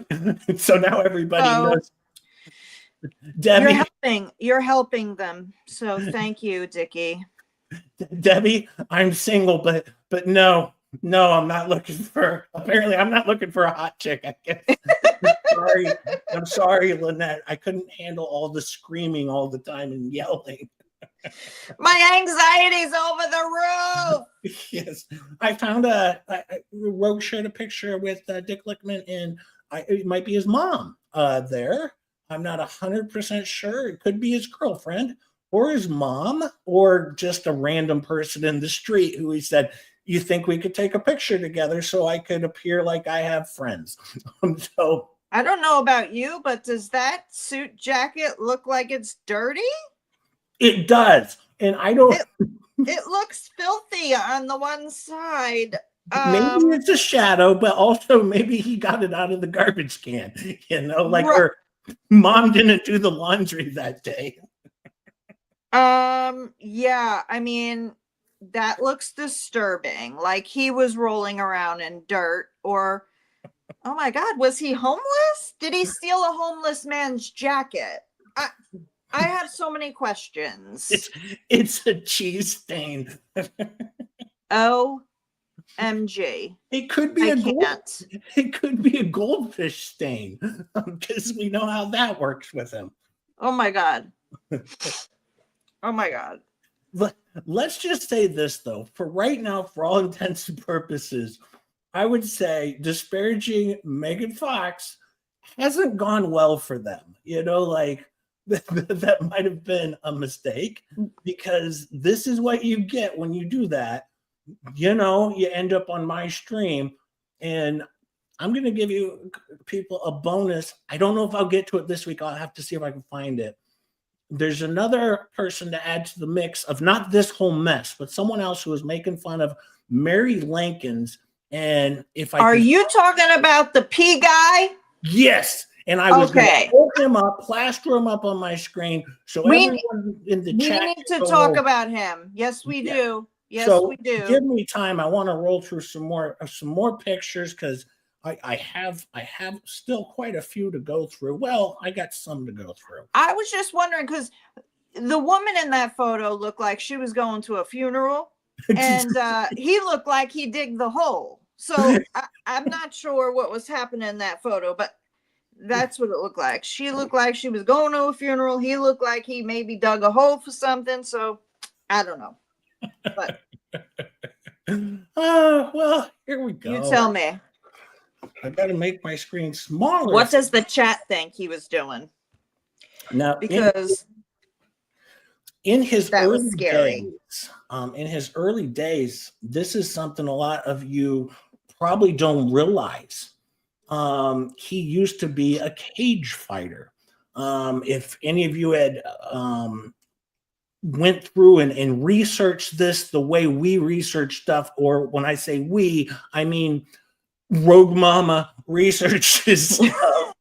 So now everybody knows. Debbie, you're helping them. So thank you, Dickey. Debbie, I'm single, but no, I'm not looking for. Apparently, I'm not looking for a hot chick. I guess. I'm sorry, Lynette. I couldn't handle all the screaming all the time and yelling. My anxiety's over the roof. Yes, I found Rogue shared a picture with Dick Lickman, and it might be his mom there. I'm not 100% sure. It could be his girlfriend or his mom or just a random person in the street who he said, you think we could take a picture together so I could appear like I have friends? So I don't know about you, but does that suit jacket look like it's dirty? It does. And I don't. It looks filthy on the one side. Maybe it's a shadow, but also maybe he got it out of the garbage can, or mom didn't do the laundry that day. Yeah, I mean, that looks disturbing. Like he was rolling around in dirt, or oh my God, was he homeless? Did he steal a homeless man's jacket? I have so many questions. It's a cheese stain. OMG. It could be it could be a goldfish stain, because we know how that works with him. Oh my God. Oh my God. Let's just say this, though. For right now, for all intents and purposes, I would say disparaging Megan Fox hasn't gone well for them. That might have been a mistake, because this is what you get when you do that. You end up on my stream, and I'm going to give you people a bonus. I don't know if I'll get to it this week. I'll have to see if I can find it. There's another person to add to the mix of not this whole mess, but someone else who was making fun of Mary Lankins. And if I are you talking about the P guy? Yes. And I was going to hold him up, plaster him up on my screen. So everyone in the chat. We need to talk about him. Yes, we do. Yes, so we do. Give me time. I want to roll through some more pictures because I have still quite a few to go through. Well, I got some to go through. I was just wondering because the woman in that photo looked like she was going to a funeral, and he looked like he digged the hole. So I'm not sure what was happening in that photo, but that's what it looked like. She looked like she was going to a funeral. He looked like he maybe dug a hole for something. So I don't know. But well, here we go. You tell me. I got to make my screen smaller. What does the chat think he was doing? Now, because in his early days, this is something a lot of you probably don't realize. He used to be a cage fighter. If any of you had went through and researched this the way we research stuff, or when I say we, I mean Rogue Mama researches stuff.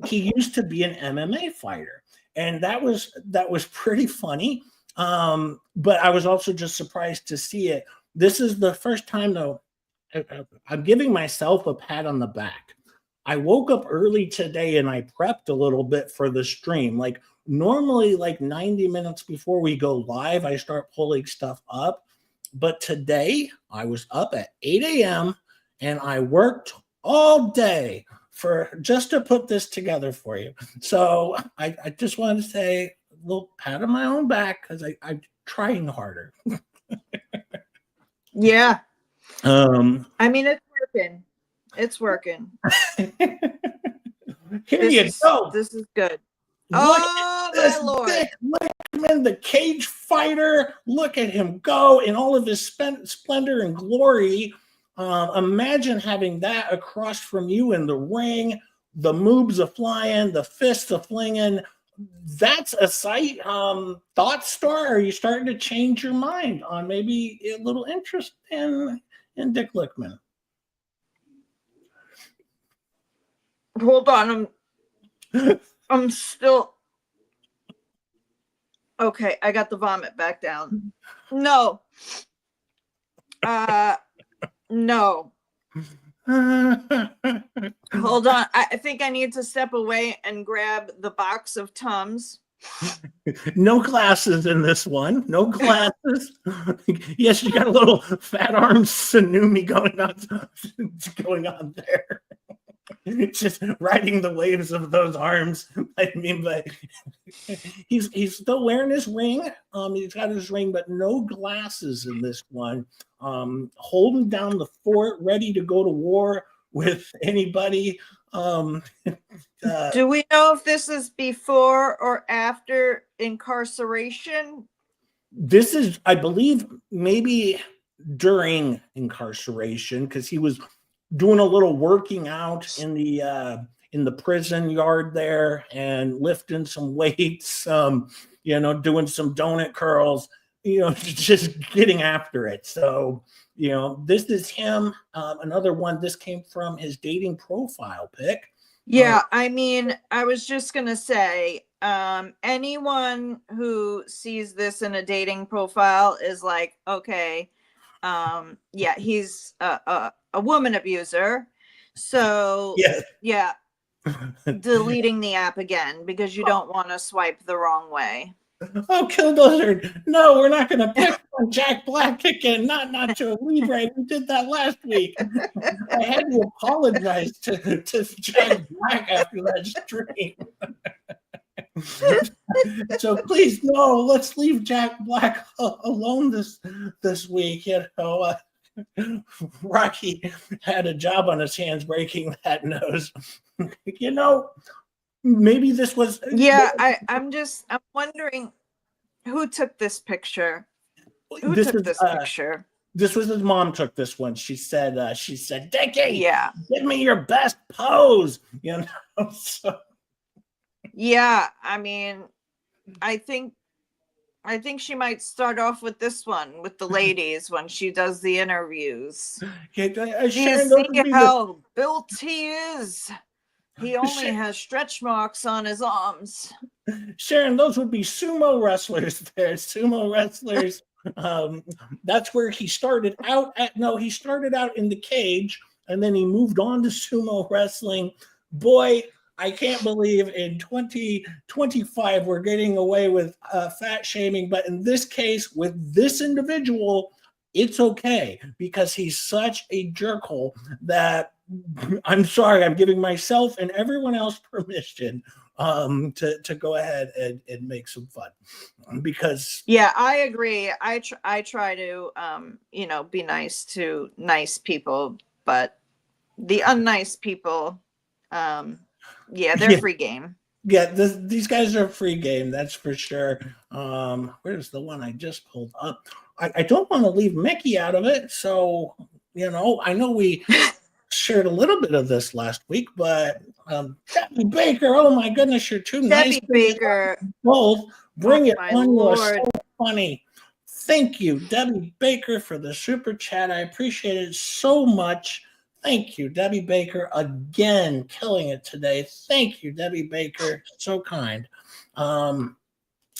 He used to be an MMA fighter, and that was pretty funny. But I was also just surprised to see it. This is the first time, though. I'm giving myself a pat on the back. I woke up early today and I prepped a little bit for the stream. Like normally, like 90 minutes before we go live, I start pulling stuff up. But today I was up at 8 a.m. and I worked all day just to put this together for you. So I just wanted to say a little pat on my own back because I'm trying harder. Yeah. I mean, it's working. It's working. Here you go. This is good. Oh, my Lord. Look at him in the cage fighter. Look at him go in all of his splendor and glory. Imagine having that across from you in the ring, the moves a flying, the fists a flinging. That's a sight. Thought Star, are you starting to change your mind on maybe a little interest in Dick Lickman? Hold on, I'm still okay. I got the vomit back down. No, no. Hold on. I think I need to step away and grab the box of Tums. No glasses in this one. No glasses. Yes, you got a little fat arm Sunumi going on there. Just riding the waves of those arms. I mean, but he's still wearing his ring. He's got his ring, but no glasses in this one. Holding down the fort, ready to go to war with anybody. Do we know if this is before or after incarceration? This is, I believe, maybe during incarceration, because he was doing a little working out in the prison yard there and lifting some weights, doing some donut curls, just getting after it. So, this is him. Another one, this came from his dating profile pic. Yeah, I mean, I was just going to say, anyone who sees this in a dating profile is like, okay, yeah, he's a woman abuser. So, yeah, deleting the app again because you don't want to swipe the wrong way. Oh, Killdozer, no, we're not going to pick on Jack Black again. Not Joe Libre. We did that last week. I had to apologize to Jack Black after that stream. So please, no, let's leave Jack Black alone this week. Rocky had a job on his hands breaking that nose. Maybe this was. Yeah, I'm wondering who took this picture. Who took this picture? This was his mom took this one. She said, Dickey, Yeah. give me your best pose. You know, so. Yeah. I mean, I think she might start off with this one with the ladies when she does the interviews. Yeah, Do you Sharon, see how built he is? He only has stretch marks on his arms. Sharon, those would be sumo wrestlers there. Sumo wrestlers. That's where he started out at. No, he started out in the cage and then he moved on to sumo wrestling. Boy, I can't believe in 2025 we're getting away with fat shaming, but in this case, with this individual, it's okay because he's such a jerkhole that I'm sorry, I'm giving myself and everyone else permission to go ahead and make some fun because yeah, I agree. I try to be nice to nice people, but the unnice people, they're free game. Yeah, these guys are a free game, that's for sure. Where's the one I just pulled up? I don't want to leave Mickey out of it, so I know we shared a little bit of this last week, but Debbie Baker, oh my goodness, you're too nice. Debbie Baker, both bring it my on. You are Lord. so funny. Thank you, Debbie Baker, for the super chat. I appreciate it so much. Thank you, Debbie Baker, again, killing it today. Thank you, Debbie Baker. So kind.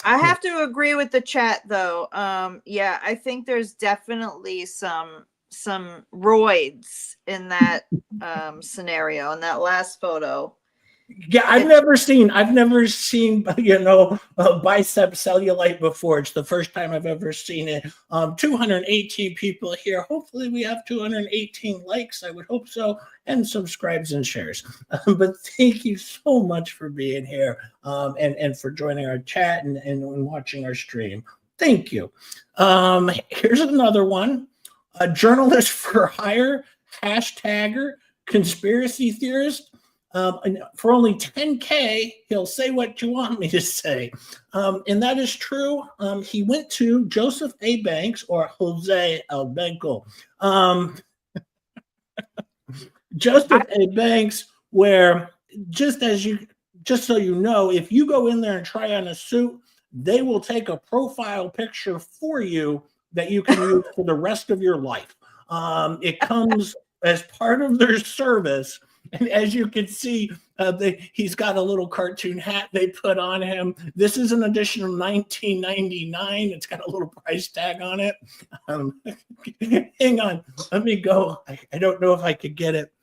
I have to agree with the chat, though. Yeah, I think there's definitely some roids in that scenario, in that last photo. Yeah, I've never seen bicep cellulite before. It's the first time I've ever seen it. 218 people here. Hopefully we have 218 likes. I would hope so, and subscribes and shares. But thank you so much for being here and for joining our chat and watching our stream. Thank you. Here's another one. A journalist for hire, hashtagger, conspiracy theorist. For only 10K, he'll say what you want me to say. And that is true. He went to Joseph A. Banks or Jose Albenco. Joseph A. Banks, where just so you know, if you go in there and try on a suit, they will take a profile picture for you that you can use for the rest of your life. It comes as part of their service. And as you can see, he's got a little cartoon hat they put on him. This is an additional $19.99. It's got a little price tag on it. Hang on. Let me go. I don't know if I could get it.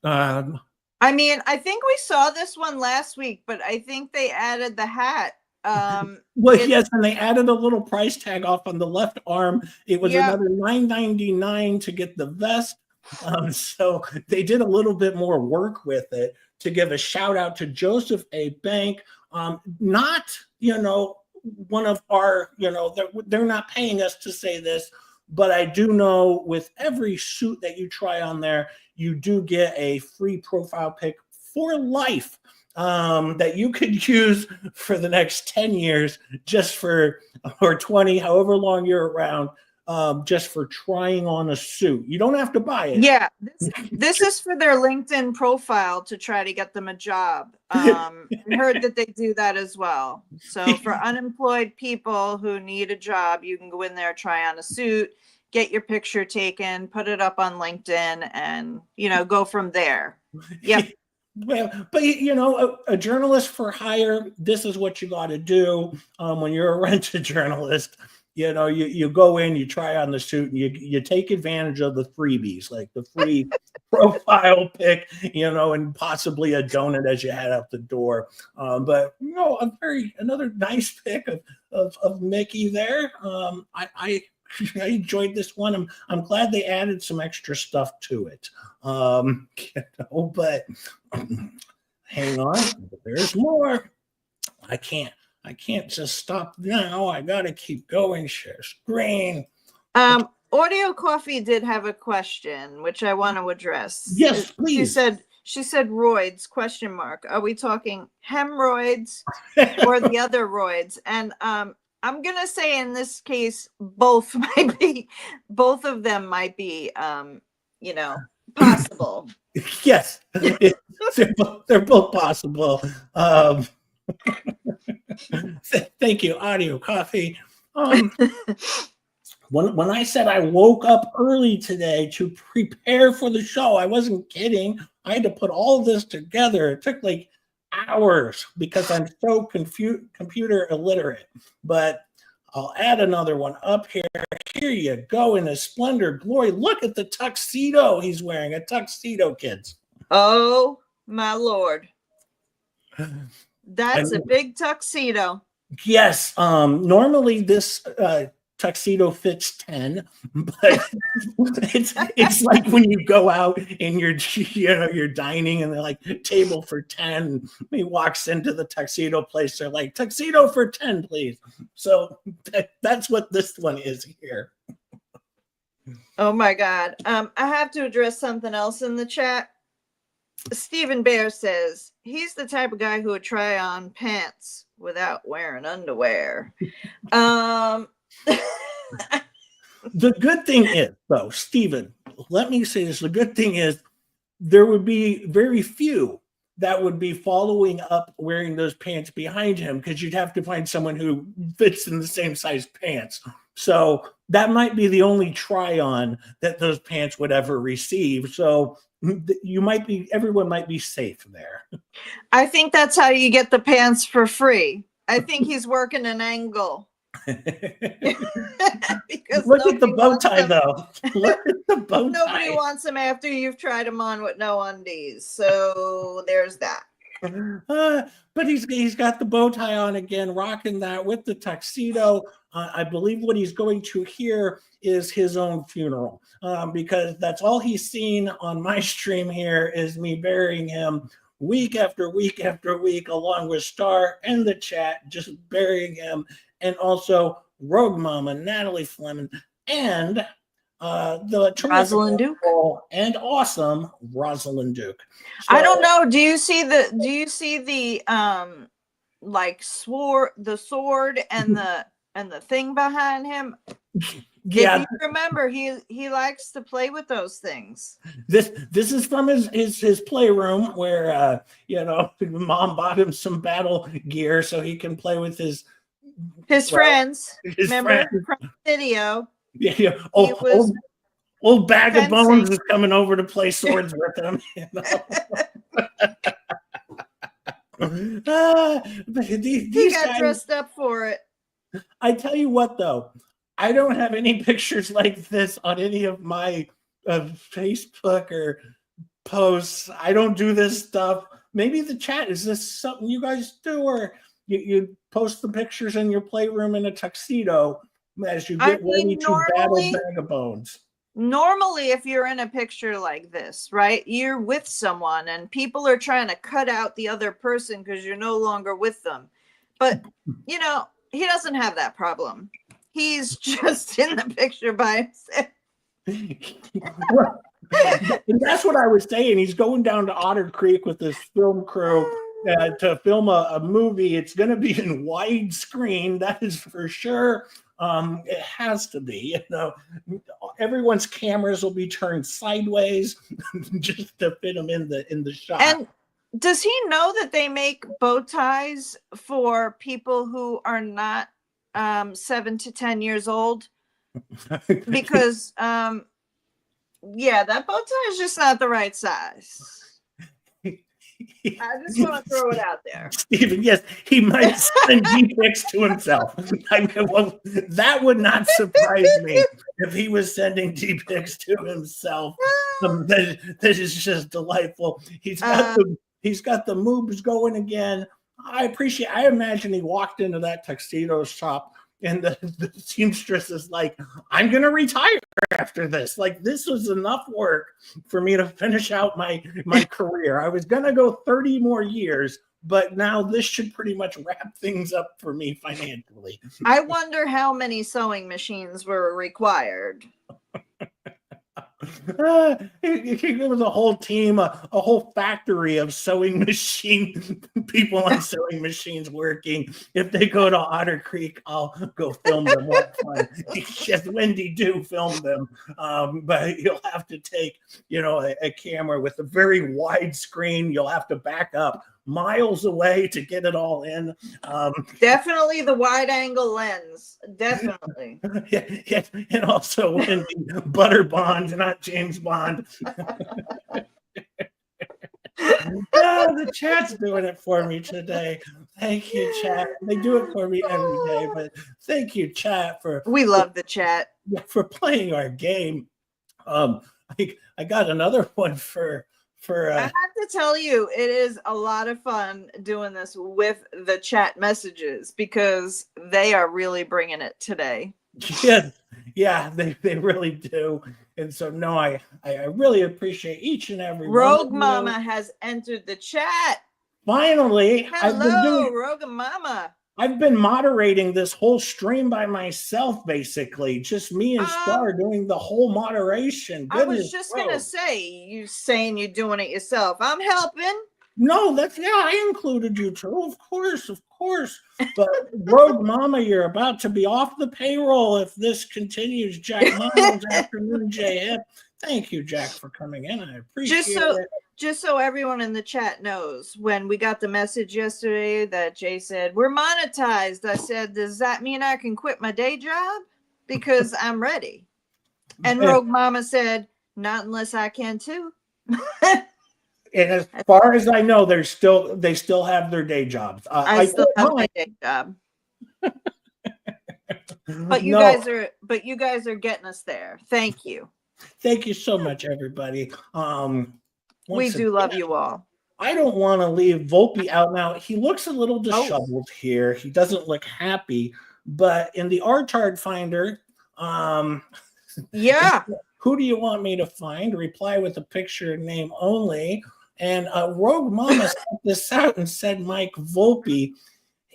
I mean, I think we saw this one last week, but I think they added the hat. Well, yes, and they added a little price tag off on the left arm. It was another $9.99 to get the vest. So they did a little bit more work with it to give a shout out to Joseph A. Bank. Not, one of our, they're not paying us to say this, but I do know with every suit that you try on there, you do get a free profile pic for life that you could use for the next 10 years just for, or 20, however long you're around. Just for trying on a suit. You don't have to buy it. Yeah, this is for their LinkedIn profile to try to get them a job. I heard that they do that as well. So for unemployed people who need a job, you can go in there, try on a suit, get your picture taken, put it up on LinkedIn, and go from there. Yep. Well, but a journalist for hire, this is what you got to do when you're a rented journalist. You go in, you try on the suit, and you take advantage of the freebies, like the free profile pic, and possibly a donut as you head out the door. But another nice pic of Mickey there. I enjoyed this one. I'm glad they added some extra stuff to it. But hang on, there's more. I can't just stop now. I gotta keep going. Share screen. Audio Coffee did have a question, which I want to address. Yes, please. She said roids, question mark. Are we talking hemorrhoids or the other roids? And I'm gonna say in this case, both of them might be, possible. Yes, they're both possible. Thank you, Audio Coffee. When I said I woke up early today to prepare for the show, I wasn't kidding. I had to put all of this together. It took like hours because I'm so computer illiterate. But I'll add another one up here. Here you go in his splendor, glory. Look at the tuxedo he's wearing. A tuxedo, kids. Oh my Lord. That's a big tuxedo. Yes. Normally this tuxedo fits 10, but it's like when you go out and you're dining and they're like table for 10, and he walks into the tuxedo place, they're like tuxedo for 10 please. So that's what this one is here. Oh my God. I have to address something else in the chat. Stephen Bear says he's the type of guy who would try on pants without wearing underwear. The good thing is, though, Stephen, let me say this. The good thing is there would be very few that would be following up wearing those pants behind him, because you'd have to find someone who fits in the same size pants. So that might be the only try on that those pants would ever receive. So everyone might be safe there. I think that's how you get the pants for free. I think he's working an angle. Because look at the bow tie, though. Look at the bow tie. Nobody wants him after you've tried him on with no undies. So there's that. But he's got the bow tie on again, rocking that with the tuxedo. I believe what he's going to hear is his own funeral, because that's all he's seen on my stream here is me burying him week after week after week, along with Star and the chat, just burying him, and also Rogue Mama, Natalie Fleming, and the Rosalind Duke and awesome Rosalind Duke. So, I don't know. Do you see the like sword and the thing behind him? Yeah, if you remember, he likes to play with those things. This is from his playroom where mom bought him some battle gear so he can play with his friends. Remember from the video? Yeah. Old bag of bones is coming over to play swords with him. He got dressed up for it. I tell you what, though, I don't have any pictures like this on any of my Facebook or posts. I don't do this stuff. Maybe the chat, is this something you guys do, or you post the pictures in your playroom in a tuxedo as you get ready to battle Bag of Bones? Normally, if you're in a picture like this, right, you're with someone and people are trying to cut out the other person because you're no longer with them. But, he doesn't have that problem. He's just in the picture by himself. And that's what I was saying. He's going down to Otter Creek with this film crew to film a movie. It's going to be in widescreen. That is for sure. It has to be. Everyone's cameras will be turned sideways just to fit them in the shot. And does he know that they make bow ties for people who are not 7 to 10 years old? Because that bow tie is just not the right size. I just want to throw it out there. Stephen, yes, he might send D-pics to himself. That would not surprise me if he was sending D-pics to himself. That is just delightful. He's got the moves going again. I imagine he walked into that tuxedo shop and the seamstress is like, I'm going to retire after this. Like, this was enough work for me to finish out my career. I was going to go 30 more years, but now this should pretty much wrap things up for me financially. I wonder how many sewing machines were required. It was a whole team, a whole factory of sewing machine people on sewing machines working. If they go to Otter Creek, I'll go film them. What fun. It's just Wendy do film them. But you'll have to take, a camera with a very wide screen. You'll have to back up miles away to get it all in. Definitely the wide angle lens. Definitely. Yeah, and also Wendy Butter Bond, not James Bond. The chat's doing it for me today. Thank you, chat. They do it for me every day, but thank you, chat, we love the chat for playing our game. I got another one for. I have to tell you, it is a lot of fun doing this with the chat messages because they are really bringing it today. Yeah, they really do. And so, no, I really appreciate each and every Rogue Mama has entered the chat. Finally. Hello, Rogue Mama. I've been moderating this whole stream by myself, basically. Just me and Star doing the whole moderation. Goodness, I was just going to say, you saying you're doing it yourself. I'm helping. No, I included you too. Of course. But Rogue Mama, you're about to be off the payroll if this continues. Jack Miles, afternoon, J Hip. Thank you, Jack, for coming in. I appreciate it. Just so everyone in the chat knows, when we got the message yesterday that Jay said, we're monetized, I said, does that mean I can quit my day job? Because I'm ready. And Rogue Mama said, not unless I can too. And as far as I know, they still have their day jobs. I still have my day job. But you guys are getting us there. Thank you. Thank you so much, everybody. We do love you all. I don't want to leave Volpe out now. He looks a little disheveled here. He doesn't look happy. But in the R-Tard finder, yeah. Who do you want me to find? Reply with a picture and name only. And Rogue Mama sent this out and said, Mike Volpe,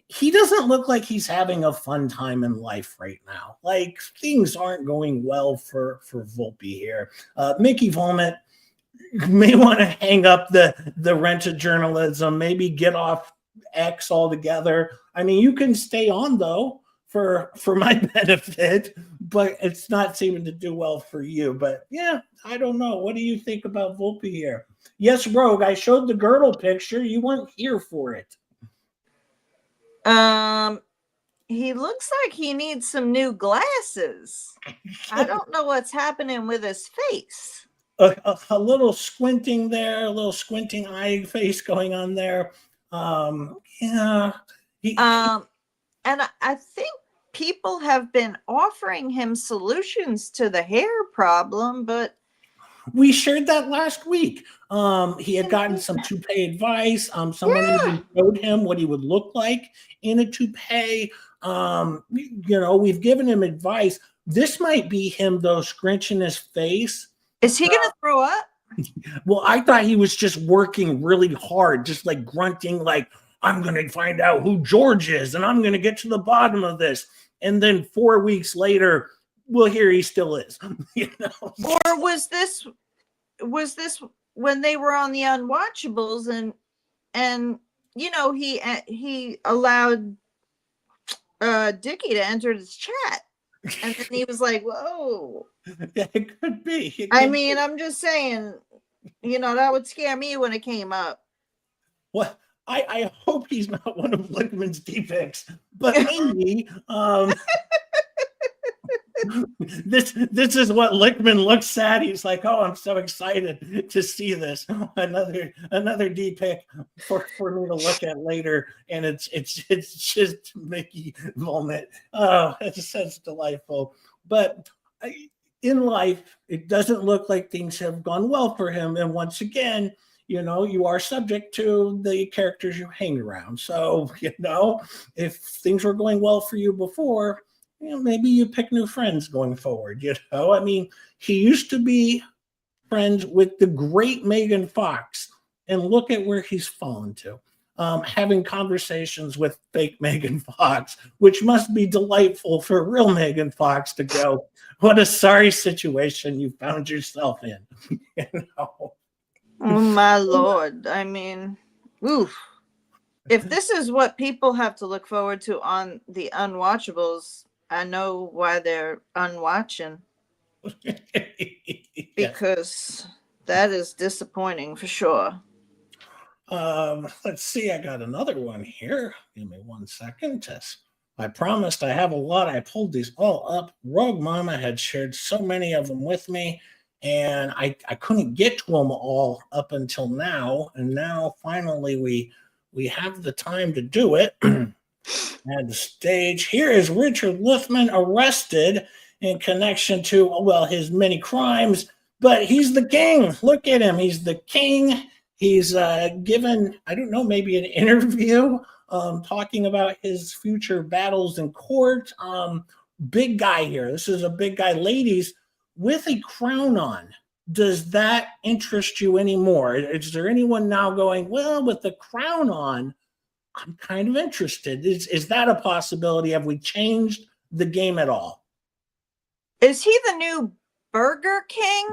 he doesn't look like he's having a fun time in life right now. Like, things aren't going well for Volpe here. Mickey Vomit may want to hang up the rented journalism, maybe get off X altogether. I mean, you can stay on, though, for my benefit, but it's not seeming to do well for you. But, yeah, I don't know. What do you think about Volpe here? Yes, Rogue, I showed the girdle picture. You weren't here for it. He looks like he needs some new glasses. I don't know what's happening with his face. A little squinting there, a little squinting eye face going on there. Yeah. And I think people have been offering him solutions to the hair problem, but we shared that last week. He had gotten some toupee advice. Someone even showed him what he would look like in a toupee. We've given him advice. This might be him, though, scrunching his face. Is he going to throw up? Well, I thought he was just working really hard, just like grunting, like, I'm going to find out who George is, and I'm going to get to the bottom of this. And then 4 weeks later, well, here he still is. Or was this when they were on the Unwatchables and he allowed Dickey to enter his chat, and then he was like, whoa. Yeah, it could be. I'm just saying, that would scare me when it came up. Well, I hope he's not one of Lickman's defects, but maybe. This is what Lickman looks at. He's like, "Oh, I'm so excited to see this. Another D-pick for me to look at later." And it's just Mickey Vomit. Oh, it's delightful. But in life, it doesn't look like things have gone well for him. And once again, you are subject to the characters you hang around. So, if things were going well for you before, maybe you pick new friends going forward. He used to be friends with the great Megan Fox, and look at where he's fallen to. Having conversations with fake Megan Fox, which must be delightful for real Megan Fox to go, what a sorry situation you found yourself in. Oh my Lord. Oof. If this is what people have to look forward to on the unwatchables, I know why they're unwatching. Yes. Because that is disappointing for sure. Let's see. I got another one here. Give me 1 second. I promised I have a lot. I pulled these all up. Rogue Mama had shared so many of them with me, and I couldn't get to them all up until now. And now finally we have the time to do it. At the stage, here is Richard Luthman arrested in connection to, well, his many crimes, but he's the king. Look at him. He's the king. He's given, I don't know, maybe an interview talking about his future battles in court. Big guy here. This is a big guy. Ladies, with a crown on, does that interest you anymore? Is there anyone now going, well, with the crown on, I'm kind of interested. Is that a possibility? Have we changed the game at all? Is he the new Burger King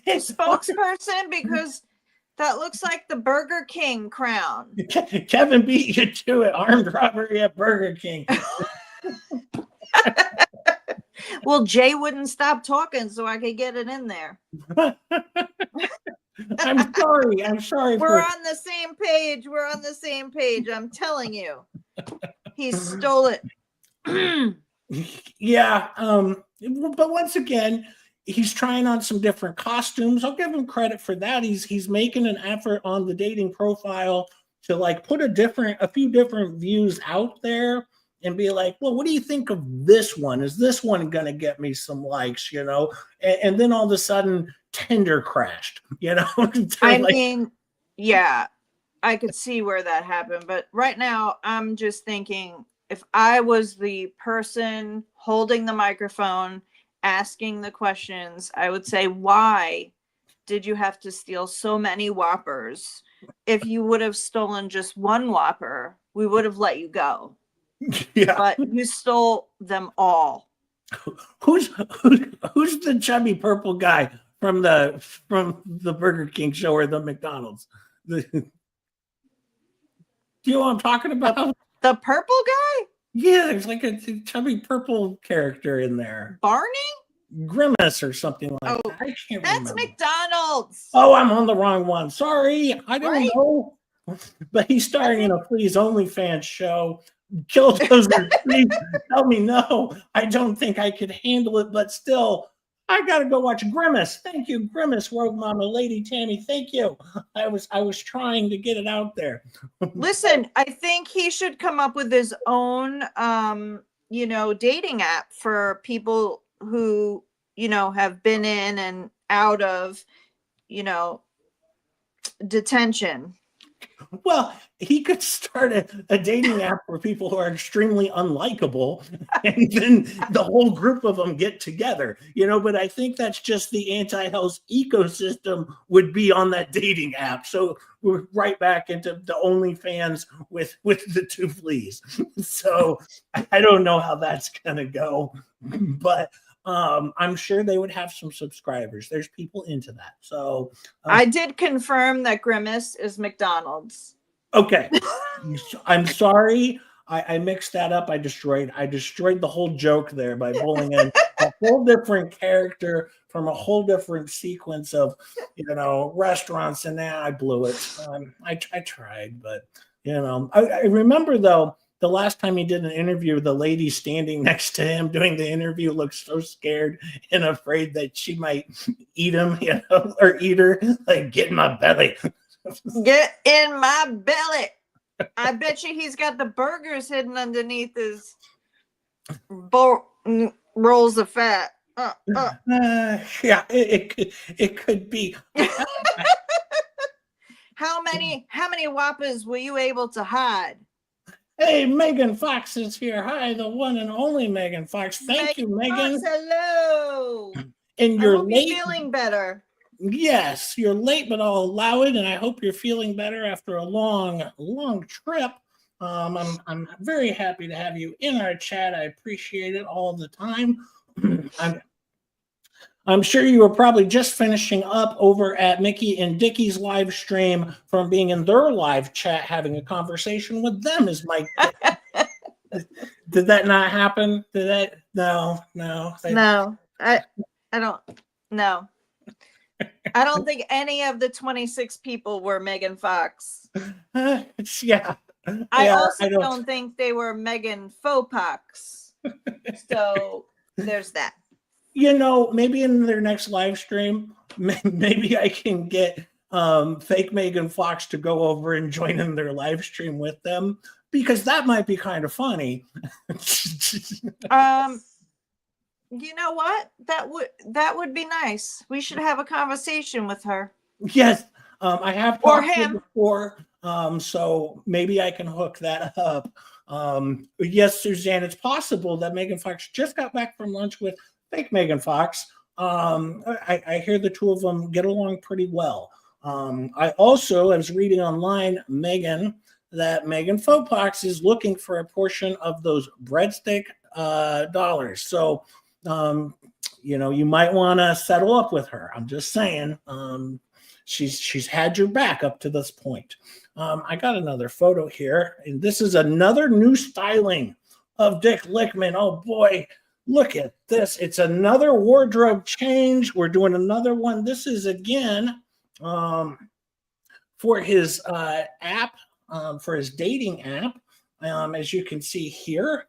spokesperson? Because that looks like the Burger King crown. Kevin beat you to it. Armed robbery at Burger King. Well, Jay wouldn't stop talking, so I could get it in there. I'm sorry. I'm sorry. We're on the same page. We're on the same page. I'm telling you. He stole it. Yeah. But once again, he's trying on some different costumes. I'll give him credit for that. He's making an effort on the dating profile to like put a few different views out there and be like, well, what do you think of this one? Is this one going to get me some likes, you know? And then all of a sudden Tinder crashed, you know? I mean, yeah, I could see where that happened. But right now I'm just thinking, if I was the person holding the microphone, asking the questions, I would say, why did you have to steal so many Whoppers? If you would have stolen just one Whopper, we would have let you go. Yeah. But you stole them all. Who's the chubby purple guy from the Burger King show or the McDonald's? Do you know what I'm talking about? The purple guy? Yeah, there's like a chubby purple character in there. Barney? Grimace or something like that. I can't That's remember. McDonald's. Oh, I'm on the wrong one. Sorry. I don't know. But he's starring in a Please OnlyFans show. Killdozer, please tell me no. I don't think I could handle it, but still, I gotta go watch Grimace. Thank you, Grimace, Rogue Mama, Lady Tammy. Thank you. I was trying to get it out there. Listen, I think he should come up with his own dating app for people who, have been in and out of, detention. Well, he could start a dating app for people who are extremely unlikable, and then the whole group of them get together, but I think that's just the anti-health ecosystem would be on that dating app. So we're right back into the OnlyFans with the two fleas. So I don't know how that's going to go, but I'm sure they would have some subscribers. There's people into that. So I did confirm that Grimace is McDonald's. Okay. I'm sorry. I mixed that up. I destroyed the whole joke there by pulling in a whole different character from a whole different sequence of, restaurants, and now I blew it. I tried, but I remember though, the last time he did an interview, the lady standing next to him doing the interview looked so scared and afraid that she might eat him, or eat her. Like, get in my belly. Get in my belly. I bet you he's got the burgers hidden underneath his rolls of fat. Yeah, it could be. How many Whoppers were you able to hide? Hey, Megan Fox is here. Hi, the one and only Megan Fox. Thank you, Megan. Fox, hello. And you're late. Feeling better. Yes, you're late, but I'll allow it, and I hope you're feeling better after a long trip. I'm very happy to have you in our chat. I appreciate it all the time. I'm sure you were probably just finishing up over at Mickey and Dickey's live stream from being in their live chat, having a conversation with them. Is my did that not happen? Did that? No. No, I don't. No, I don't think any of the 26 people were Megan Fox. Yeah. I also don't think they were Megan Fox. So there's that. Maybe in their next live stream, maybe I can get fake Megan Fox to go over and join in their live stream with them, because that might be kind of funny. You know what? That would be nice. We should have a conversation with her. Yes, I have or talked to her him before, so maybe I can hook that up. Yes, Suzanne, it's possible that Megan Fox just got back from lunch with fake Megan Fox. I hear the two of them get along pretty well. I also was reading online, that Megan Fox is looking for a portion of those breadstick dollars. So, you might want to settle up with her. I'm just saying. She's had your back up to this point. I got another photo here, and this is another new styling of Dick Lickman. Oh boy, look at this. It's another wardrobe change. We're doing another one. This is again for his app, for his dating app. As you can see here,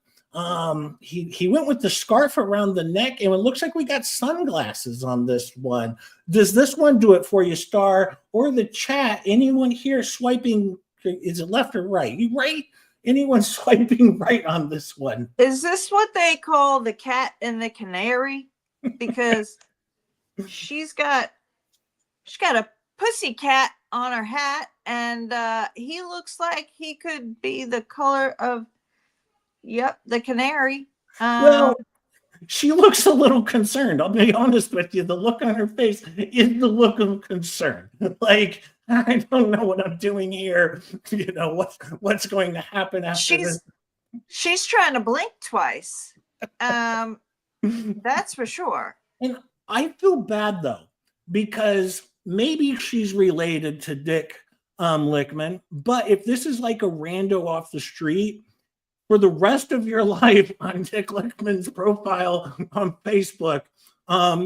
he went with the scarf around the neck, and it looks like we got sunglasses on this one. Does this one do it for you, Star, or the chat? Anyone here swiping? Is it left or right? You right? Anyone swiping right on this one? Is this what they call the cat and the canary? Because she's got a pussy cat on her hat, and he looks like he could be the color of the canary. Well, she looks a little concerned. I'll be honest with you. The look on her face is the look of concern. Like, I don't know what I'm doing here. What's going to happen after this? She's trying to blink twice. That's for sure. And I feel bad though, because maybe she's related to Dick Lickman, but if this is like a rando off the street, for the rest of your life on Dick Lickman's profile on Facebook,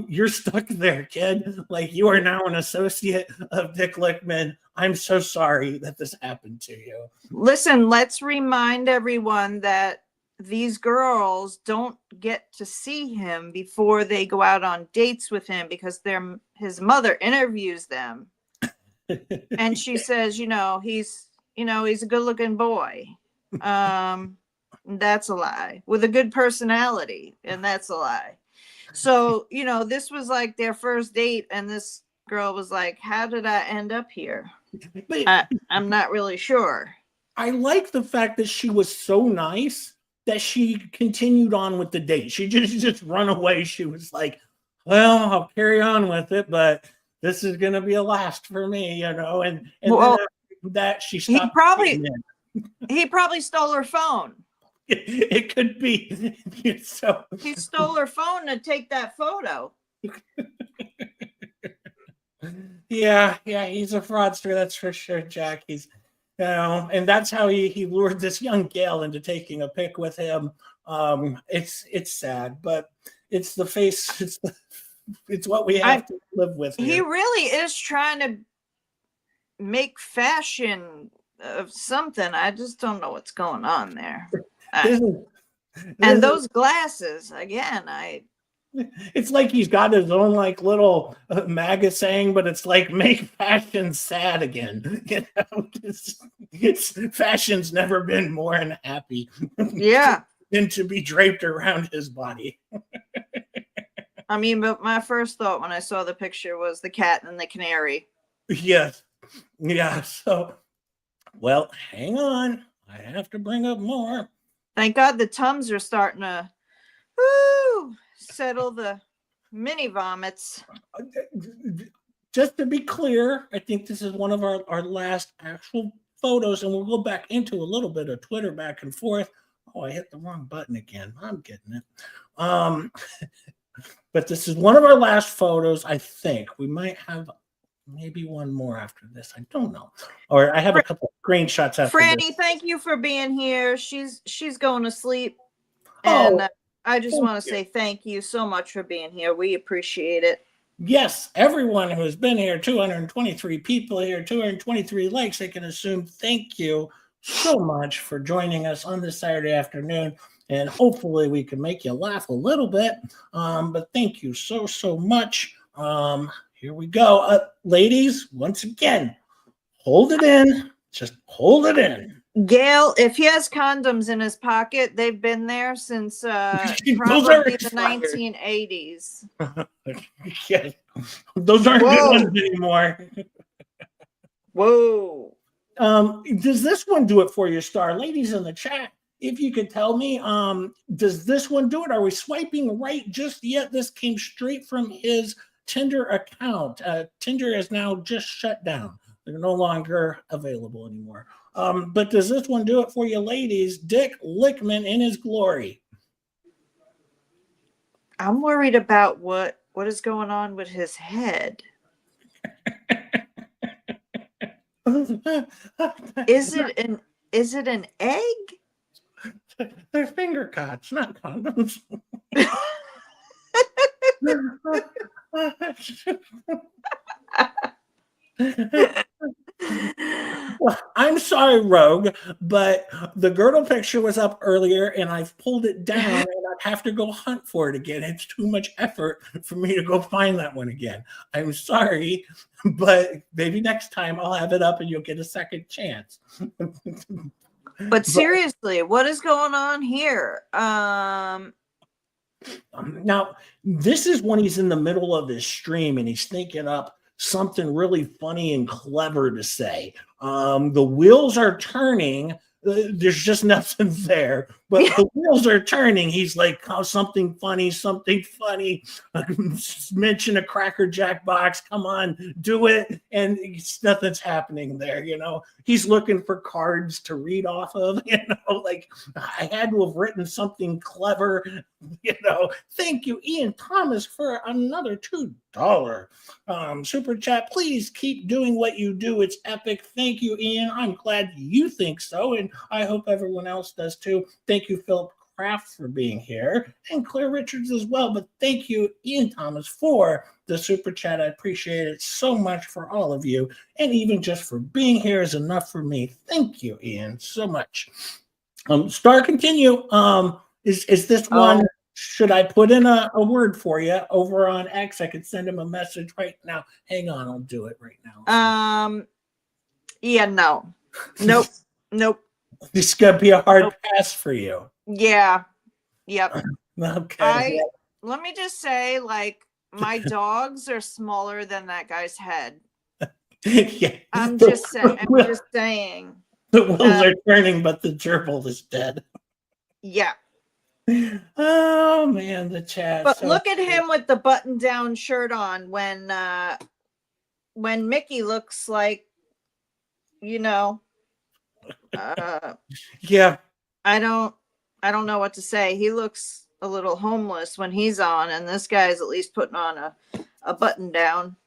you're stuck there, kid. Like, you are now an associate of Dick Lickman. I'm so sorry that this happened to you. Listen, let's remind everyone that these girls don't get to see him before they go out on dates with him, because his mother interviews them. And she says, he's a good looking boy. That's a lie. With a good personality, and that's a lie. So, this was like their first date, and this girl was like, how did I end up here? I'm not really sure. I like the fact that she was so nice that she continued on with the date. She just run away. She was like, well, I'll carry on with it, but this is going to be a last for me, and well, then that she stopped. He probably stole her phone. It could be. So he stole her phone to take that photo. Yeah, he's a fraudster, that's for sure, Jack. He's, and that's how he lured this young gal into taking a pic with him. It's sad, but it's the face. It's what we have to live with here. He really is trying to make fashion of something. I just don't know what's going on there. And those glasses again, it's like he's got his own like little MAGA saying, but it's like make fashion sad again. It's fashion's never been more unhappy. Yeah. Than to be draped around his body. I mean, but my first thought when I saw the picture was the cat and the canary. Yes. Yeah. So, well, hang on. I have to bring up more. Thank God the Tums are starting to settle the mini vomits. Just to be clear, I think this is one of our last actual photos, and we'll go back into a little bit of Twitter back and forth. Oh, I hit the wrong button again. I'm getting it. But this is one of our last photos. I think we might have maybe one more after this. I don't know. Or I have a couple of screenshots after Franny, this. thank you for being here. She's going to sleep. Oh, And I just want to say thank you so much for being here. We appreciate it. yes, everyone who has been here, 223 people here, 223 likes, I can assume. Thank you so much for joining us on this Saturday afternoon. And hopefully we can make you laugh a little bit. But thank you so, so much. Here we go. Ladies, once again, hold it in. Just hold it in. Gail, if he has condoms in his pocket, they've been there since probably the 1980s. Yeah, those aren't good ones anymore. Whoa. Does this one do it for you, Star? Ladies in the chat, if you could tell me, does this one do it? Are we swiping right just yet? This came straight from his Tinder account. Tinder is now just shut down. They're no longer available anymore. But does this one do it for you, ladies? Dick Lickman in his glory. I'm worried about what is going on with his head. Is it an egg? They're finger cots, not condoms. Well, I'm sorry, Rogue, but the girdle picture was up earlier and I've pulled it down and I'd have to go hunt for it again. It's too much effort for me to go find that one again. I'm sorry, but maybe next time I'll have it up and you'll get a second chance. But seriously, what is going on here? Now, this is when he's in the middle of his stream and he's thinking up something really funny and clever to say. The wheels are turning. There's just nothing there, but the wheels are turning. He's like, oh, something funny. Mention a Cracker Jack box. Come on, do it. And nothing's happening there. You know, he's looking for cards to read off of. You know, like I had to have written something clever. You know, thank you, Ian Thomas, for another $2 super chat. Please keep doing what you do. It's epic. Thank you, Ian. I'm glad you think so, and I hope everyone else does too. Thank you, Philip Kraft, for being here, and Claire Richards as well. But thank you, Ian Thomas, for the super chat. I appreciate it so much for all of you, and even just for being here is enough for me. Thank you, Ian, so much. Star, continue. Is this one? Should I put in a word for you over on X? I could send him a message right now. Hang on, I'll do it right now. Yeah, no. Nope. Nope. This is gonna be a hard pass for you. Yeah. Yep. Okay. Let me just say, like, my dogs are smaller than that guy's head. Yeah. I'm just saying. The wheels are turning, but the gerbil is dead. Yeah. Oh man, the chat. But look at him with the button-down shirt on when Mickey looks like, you know, yeah. I don't know what to say. He looks a little homeless when he's on, and this guy's at least putting on a button down.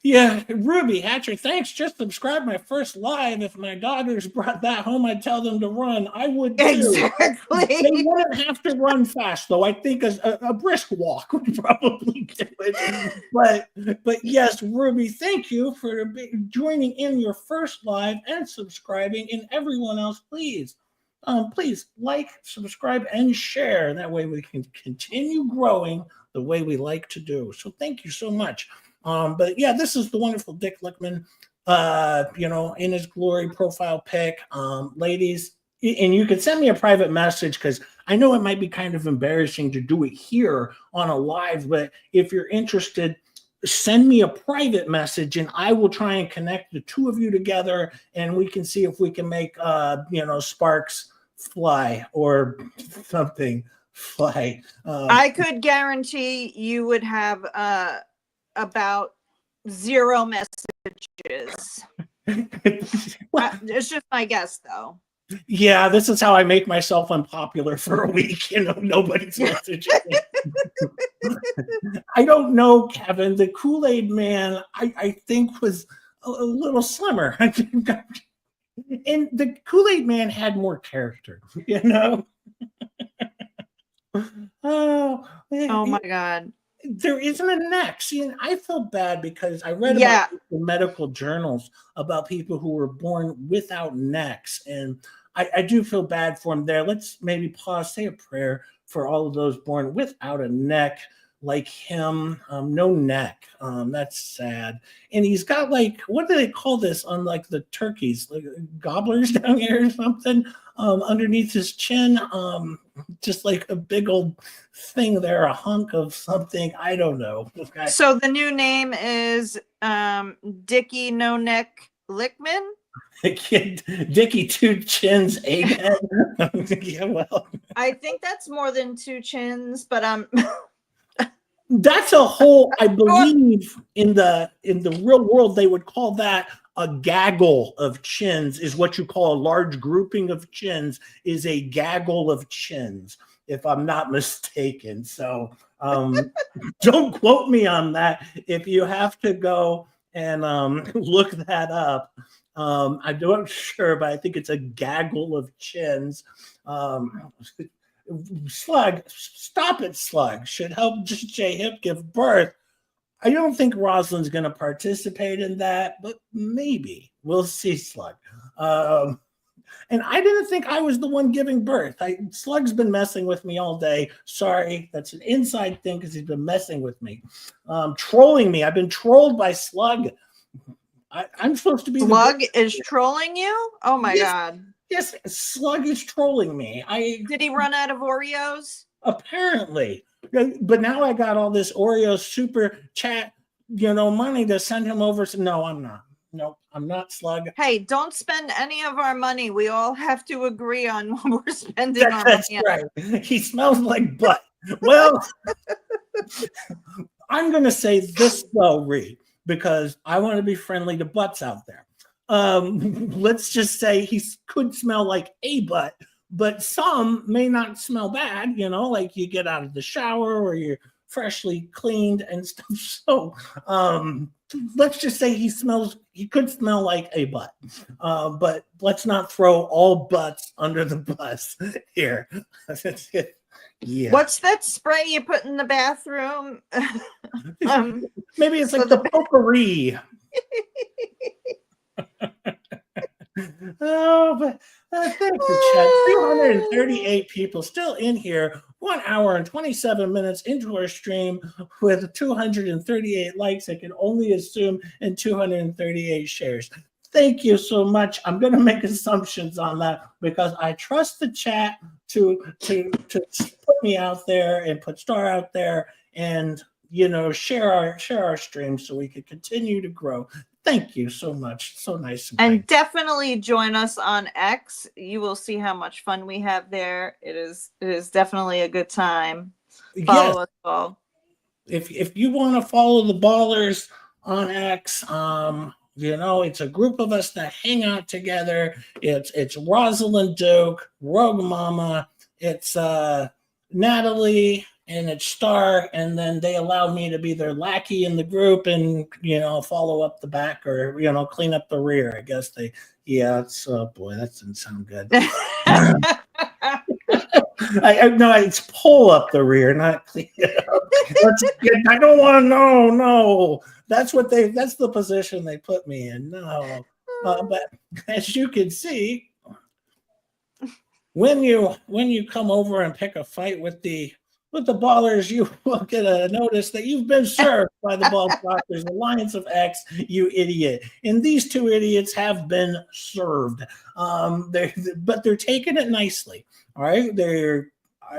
Yeah, Ruby Hatcher, thanks. Just subscribe my first live. If my daughters brought that home, I'd tell them to run. I would too. Exactly. They wouldn't have to run fast, though. I think a brisk walk would probably do it. But yes, Ruby, thank you for joining in your first live and subscribing. And everyone else, please like, subscribe, and share. That way we can continue growing the way we like to do. So thank you so much. But yeah, this is the wonderful Dick Lickman, in his glory profile pic. Ladies, and you can send me a private message because I know it might be kind of embarrassing to do it here on a live, but if you're interested, send me a private message and I will try and connect the two of you together and we can see if we can make, sparks fly or something fly. I could guarantee you would have, about 0 messages. It's just my guess, though. Yeah, this is how I make myself unpopular for a week. Nobody's messaging me. I don't know, Kevin. The Kool-Aid Man, I think, was a little slimmer. And the Kool-Aid Man had more character, Oh, Oh my God. there isn't a neck. See, and I feel bad because I read about Yeah. the medical journals about people who were born without necks, and I do feel bad for them there. Let's maybe pause, say a prayer for all of those born without a neck, like him. No neck. That's sad. And he's got, like, what do they call this on, like, the turkeys, like gobblers down here or something, underneath his chin. Just like a big old thing there, a hunk of something. I don't know. Okay. So the new name is Dickey No Neck Lickman. Dickey Two Chins Egghead. Yeah, well, I think that's more than two chins, but that's a whole. I believe in the real world they would call that a gaggle of chins. Is what you call a large grouping of chins. Is a gaggle of chins, if I'm not mistaken. So don't quote me on that. If you have to go and look that up, I'm not sure, but I think it's a gaggle of chins. Slug, stop it, Slug. Should help J Hip give birth. I don't think Rosalind's going to participate in that, but maybe. We'll see, Slug. And I didn't think I was the one giving birth. Slug's been messing with me all day. Sorry, that's an inside thing because he's been messing with me. Trolling me. I've been trolled by Slug. I'm supposed to be Slug is trolling you? Oh my Yes. God. Yes, Slug is trolling me. Did he run out of Oreos? Apparently. But now I got all this Oreo super chat, money to send him over. So no, I'm not. No, I'm not, Slug. Hey, don't spend any of our money. We all have to agree on what we're spending our That's money right. He smells like butt. Well, I'm going to say this though, Ree, because I want to be friendly to butts out there. Let's just say he could smell like a butt, but some may not smell bad, like you get out of the shower or you're freshly cleaned and stuff. So let's just say he could smell like a butt. But let's not throw all butts under the bus here. Yeah. What's that spray you put in the bathroom? Maybe it's like the potpourri. Oh, but thank you, Chad. 238 people still in here. 1 hour and 27 minutes into our stream with 238 likes. I can only assume, and 238 shares. Thank you so much. I'm going to make assumptions on that because I trust the chat to put me out there and put Star out there and share our stream so we can continue to grow. Thank you so much. So nice. And definitely join us on X. You will see how much fun we have there. It is definitely a good time. Follow us all. If you want to follow the ballers on X, it's a group of us that hang out together. It's Rosalind Duke, Rogue Mama, it's Natalie, and it's Star, and then they allowed me to be their lackey in the group and, follow up the back or, clean up the rear. I guess oh boy, that didn't sound good. No, it's pull up the rear, not clean it up. I don't want to know. No, that's the position they put me in. No, but as you can see, when you come over and pick a fight with the ballers, you will get a notice that you've been served by the Ball Doctors Alliance of X, you idiot. And these two idiots have been served. But they're taking it nicely. All right. They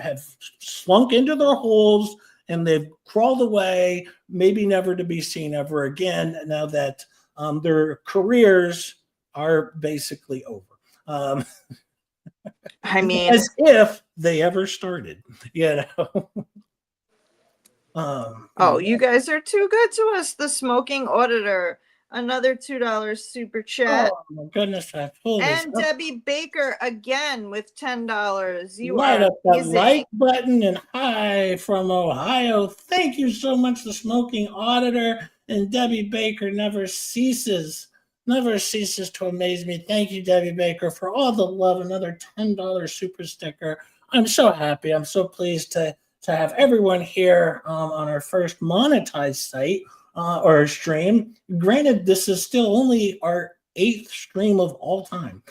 have slunk into their holes and they've crawled away, maybe never to be seen ever again, now that their careers are basically over. I mean, as if they ever started, oh, you guys are too good to us. The smoking auditor. another $2 super chat. Oh my goodness, I pulled this And up. Debbie Baker again with $10. You Light are up that amazing. like button. And hi from Ohio. Thank you so much, the smoking auditor. And Debbie Baker never ceases to amaze me. Thank you, Debbie Baker, for all the love. Another $10 super sticker. I'm so happy. I'm so pleased to have everyone here on our first monetized site or stream. Granted, this is still only our 8th stream of all time.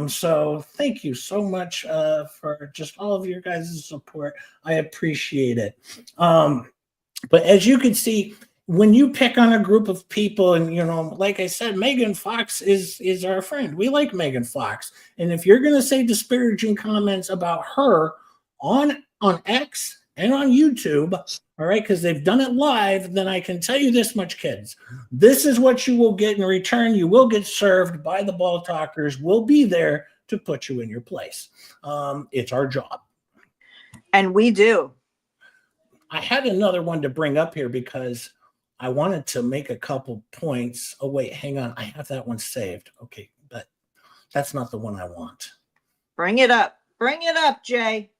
So thank you so much for just all of your guys' support. I appreciate it. But as you can see, when you pick on a group of people, and like I said, Megan Fox is our friend. We like Megan Fox. And if you're gonna say disparaging comments about her on X and on YouTube, all right, because they've done it live, then I can tell you this much, kids. This is what you will get in return. You will get served by the ball talkers. We'll be there to put you in your place. It's our job. And we do. I had another one to bring up here because I wanted to make a couple points. Oh, wait, hang on. I have that one saved. Okay, but that's not the one I want. Bring it up. Bring it up, Jay.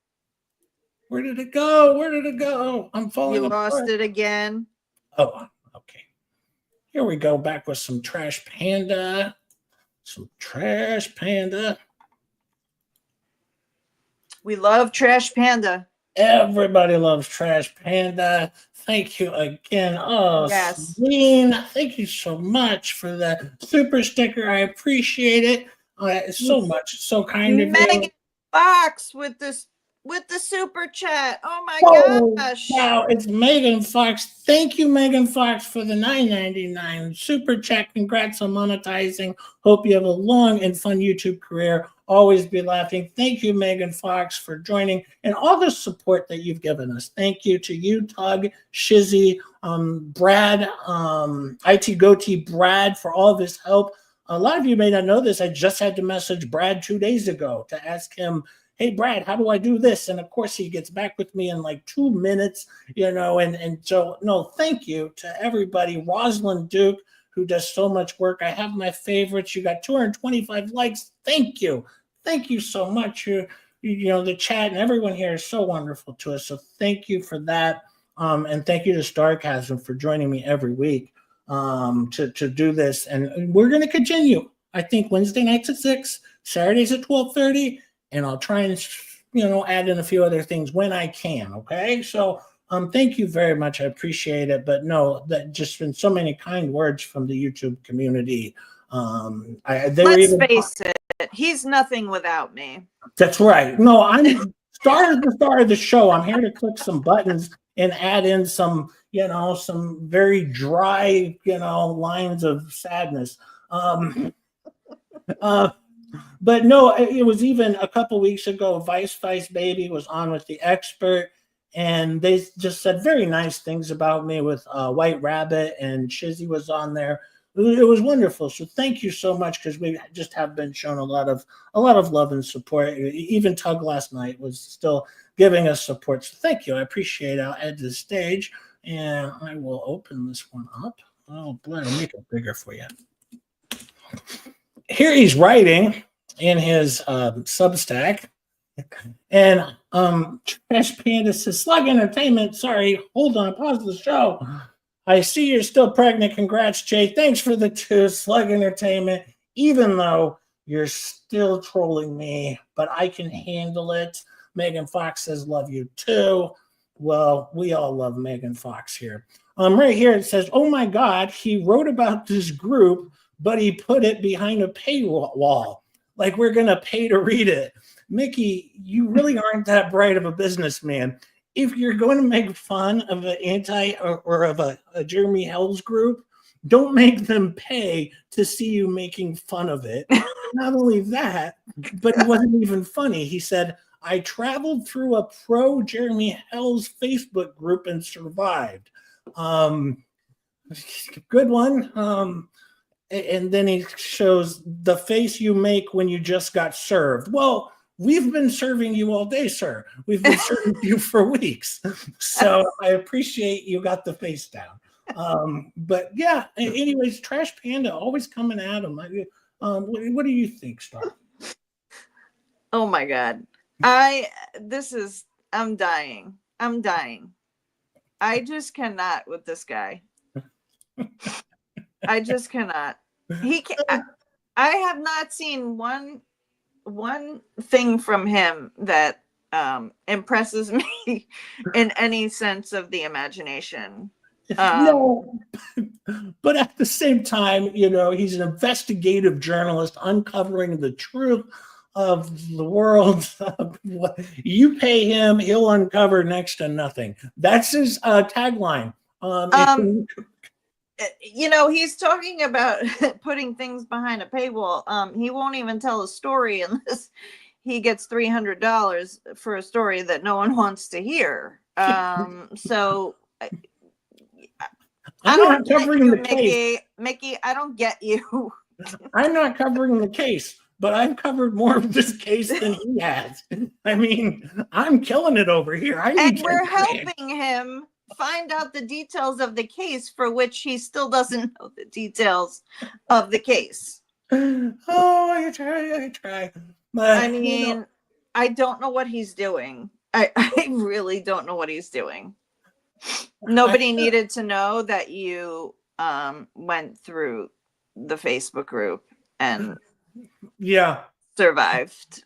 Where did it go? Where did it go? I'm falling apart. You lost it again. Oh, okay. Here we go. Back with some Trash Panda. Some Trash Panda. We love Trash Panda. Everybody loves Trash Panda. Thank you again. Oh, yes. Celine, thank you so much for the super sticker. I appreciate it so much. So kind of you. Megan Fox with the super chat. Oh my gosh. Wow, it's Megan Fox. Thank you, Megan Fox, for the $9.99 super chat. Congrats on monetizing. Hope you have a long and fun YouTube career. Always be laughing. Thank you, Megan Fox, for joining and all the support that you've given us. Thank you to you, Tug, Shizzy, Brad, IT Goatee Brad, for all of his help. A lot of you may not know this. I just had to message Brad 2 days ago to ask him, hey, Brad, how do I do this? And of course, he gets back with me in like 2 minutes, and so, no, thank you to everybody. Rosalind Duke, who does so much work. I have my favorites. You got 225 likes. Thank you. Thank you so much. The chat and everyone here is so wonderful to us. So thank you for that. And thank you to Starcasm for joining me every week to do this. And we're going to continue. I think Wednesday nights at 6, Saturdays at 12:30. And I'll try and, add in a few other things when I can. Okay. So thank you very much. I appreciate it. But no, that just been so many kind words from the YouTube community. Let's face it. He's nothing without me. That's right. No, I'm the star of the show. I'm here to click some buttons and add in some very dry, lines of sadness. But no, it was even a couple weeks ago, Vice Baby was on with the expert, and they just said very nice things about me with White Rabbit, and Shizzy was on there. It was wonderful. So thank you so much, because we just have been shown a lot of love and support. Even Tug last night was still giving us support. So thank you. I appreciate it. I'll add to the stage, and I will open this one up. Oh boy, I'll make it bigger for you. Here he's writing in his Substack, and Trash Panda says, Slug Entertainment, sorry, hold on, pause the show. I see you're still pregnant. Congrats, Jay. Thanks for the 2, Slug Entertainment, even though you're still trolling me, but I can handle it. Megan Fox says, love you too. Well, we all love Megan Fox here. Right here it says, oh my God, he wrote about this group, but he put it behind a paywall. Like we're going to pay to read it. Mickey, you really aren't that bright of a businessman. If you're going to make fun of an or of a Jeremy Hells group, don't make them pay to see you making fun of it. Not only that, but it wasn't even funny. He said, I traveled through a pro Jeremy Hells Facebook group and survived. Good one. And then he shows the face you make when you just got served. Well, we've been serving you all day, sir. We've been serving you for weeks. So I appreciate you got the face down. But yeah, anyways, Trash Panda always coming at him. What do you think, Star? Oh my God. I'm dying. I just cannot with this guy. I just cannot. I have not seen one thing from him that impresses me in any sense of the imagination. No, but at the same time, he's an investigative journalist uncovering the truth of the world. You pay him, he'll uncover next to nothing. That's his tagline. He's talking about putting things behind a paywall. He won't even tell a story unless he gets $300 for a story that no one wants to hear. So I'm not covering the case. Mickey, I don't get you. I'm not covering the case, but I've covered more of this case than he has. I mean, I'm killing it over here. And we're helping him find out the details of the case, for which he still doesn't know the details of the case. Oh, I try. But, I mean, I don't know what he's doing. I really don't know what he's doing. Nobody needed to know that you went through the Facebook group and survived.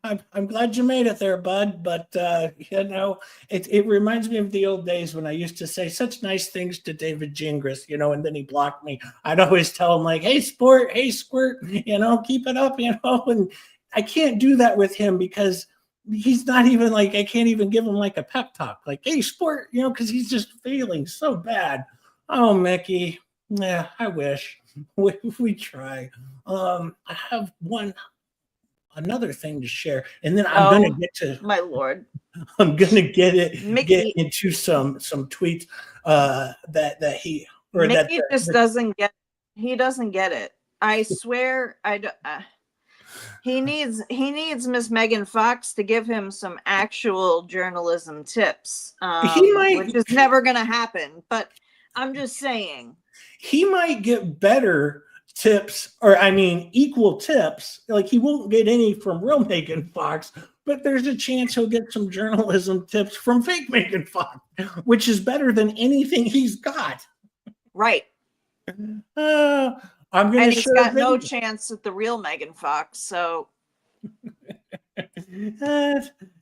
I'm glad you made it there, bud. But it reminds me of the old days when I used to say such nice things to David Gingras, and then he blocked me. I'd always tell him like, "Hey, sport, hey, squirt, keep it up, And I can't do that with him because he's not even like, I can't even give him like a pep talk, like, "Hey, sport," because he's just failing so bad. Oh, Mickey, yeah, I wish we try. I have another thing to share, and then I'm going to get to my Lord. I'm going to get into some tweets that he or Mickey doesn't get. He doesn't get it. I swear, he needs Miss Megan Fox to give him some actual journalism tips, which is never going to happen. But I'm just saying, he might get better tips, or equal tips. Like, he won't get any from real Megan Fox, but there's a chance he'll get some journalism tips from fake Megan Fox, which is better than anything he's got. Right. And he's got no chance at the real Megan Fox. So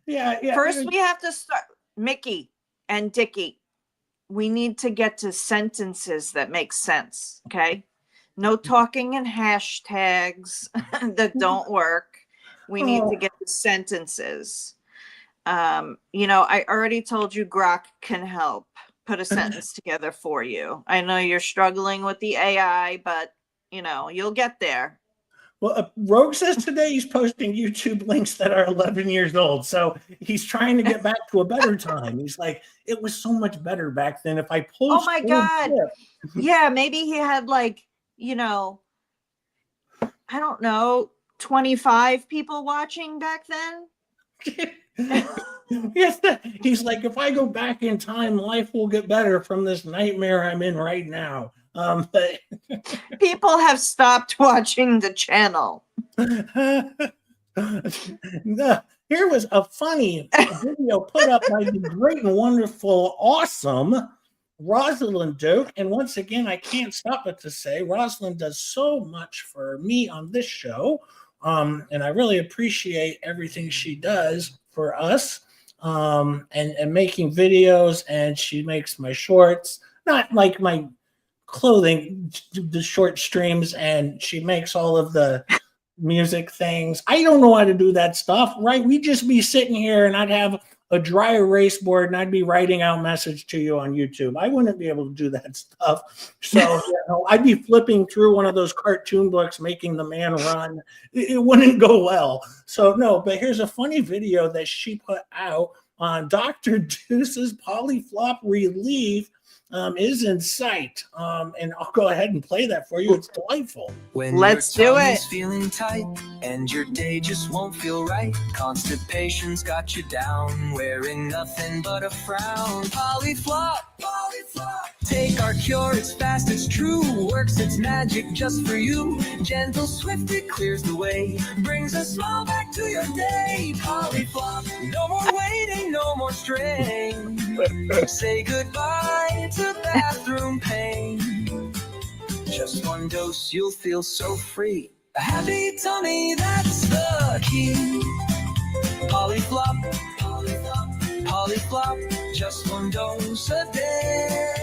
yeah. First, we have to start, Mickey and Dickey. We need to get to sentences that make sense. Okay. No talking in hashtags that don't work. We need to get the sentences. I already told you Grok can help put a sentence together for you. I know you're struggling with the AI, but you'll get there. Well, Rogue says today he's posting YouTube links that are 11 years old. So he's trying to get back to a better time. He's like, it was so much better back then. If I post. Oh my God. Yeah. Maybe he had like, I don't know, 25 people watching back then. Yes, he's like, if I go back in time, life will get better from this nightmare I'm in right now. But people have stopped watching the channel. Here was a funny video put up by the great and wonderful, awesome Rosalind Doak. And once again, I can't stop but to say Rosalind does so much for me on this show. And I really appreciate everything she does for us, and making videos. And she makes my shorts, not like my clothing, the short streams, and she makes all of the music things. I don't know how to do that stuff, right? We'd just be sitting here and I'd have a dry erase board and I'd be writing out message to you on YouTube. I wouldn't be able to do that stuff. So I'd be flipping through one of those cartoon books, making the man run. It wouldn't go well. So no, but here's a funny video that she put out on Dr. Deuce's Polyflop Relief. Is in sight, and I'll go ahead and play that for you. It's delightful. When Let's do it. Feeling tight and your day just won't feel right. Constipation's got you down, wearing nothing but a frown. Polyflop, polyflop. Take our our cure, it's fast, it's true. Works its magic just for you. Gentle, swift, it clears the way. Brings a smile back to your day. Polyflop, no more waiting, no more strain. Say goodbye to bathroom pain. Just one dose, you'll feel so free. A happy tummy, that's the key. Polyflop, polyflop, polyflop. Just one dose a day.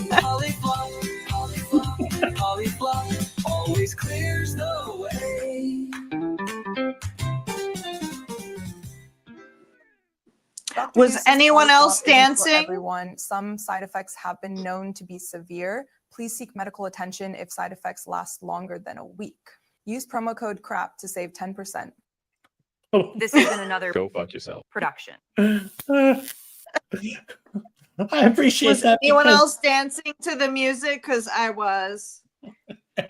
Polyflop, polyflop, polyflop. Always clears the way. Was anyone else dancing? Everyone, some side effects have been known to be severe. Please seek medical attention if side effects last longer than a week. Use promo code CRAP to save 10%. This has been another Go fuck yourself. production. I appreciate Was that. anyone because- else dancing to the music? Because I was.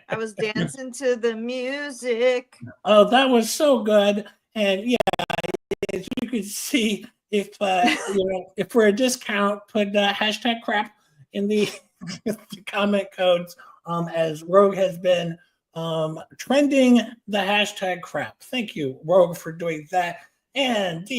I was dancing to the music. Oh, that was so good. And yeah, as you can see, if if for a discount, put hashtag crap in the, the comment codes, as Rogue has been trending the hashtag crap. Thank you, Rogue, for doing that. And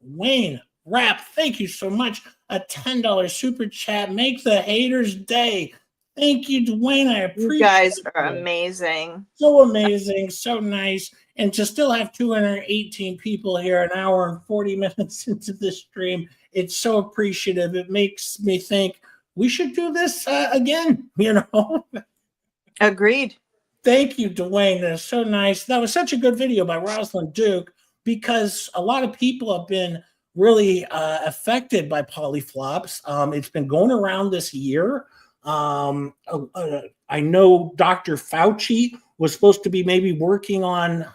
Wayne Rap, thank you so much. A $10 super chat. Make the haters' day. Thank you, Dwayne. I appreciate You guys are it. amazing. So amazing, so nice. And to still have 218 people here, an hour and 40 minutes into the stream, it's so appreciative. It makes me think we should do this again, Agreed. Thank you, Dwayne. That's so nice. That was such a good video by Rosalind Duke, because a lot of people have been really affected by polyflops. It's been going around this year. I know Dr. Fauci was supposed to be maybe working on,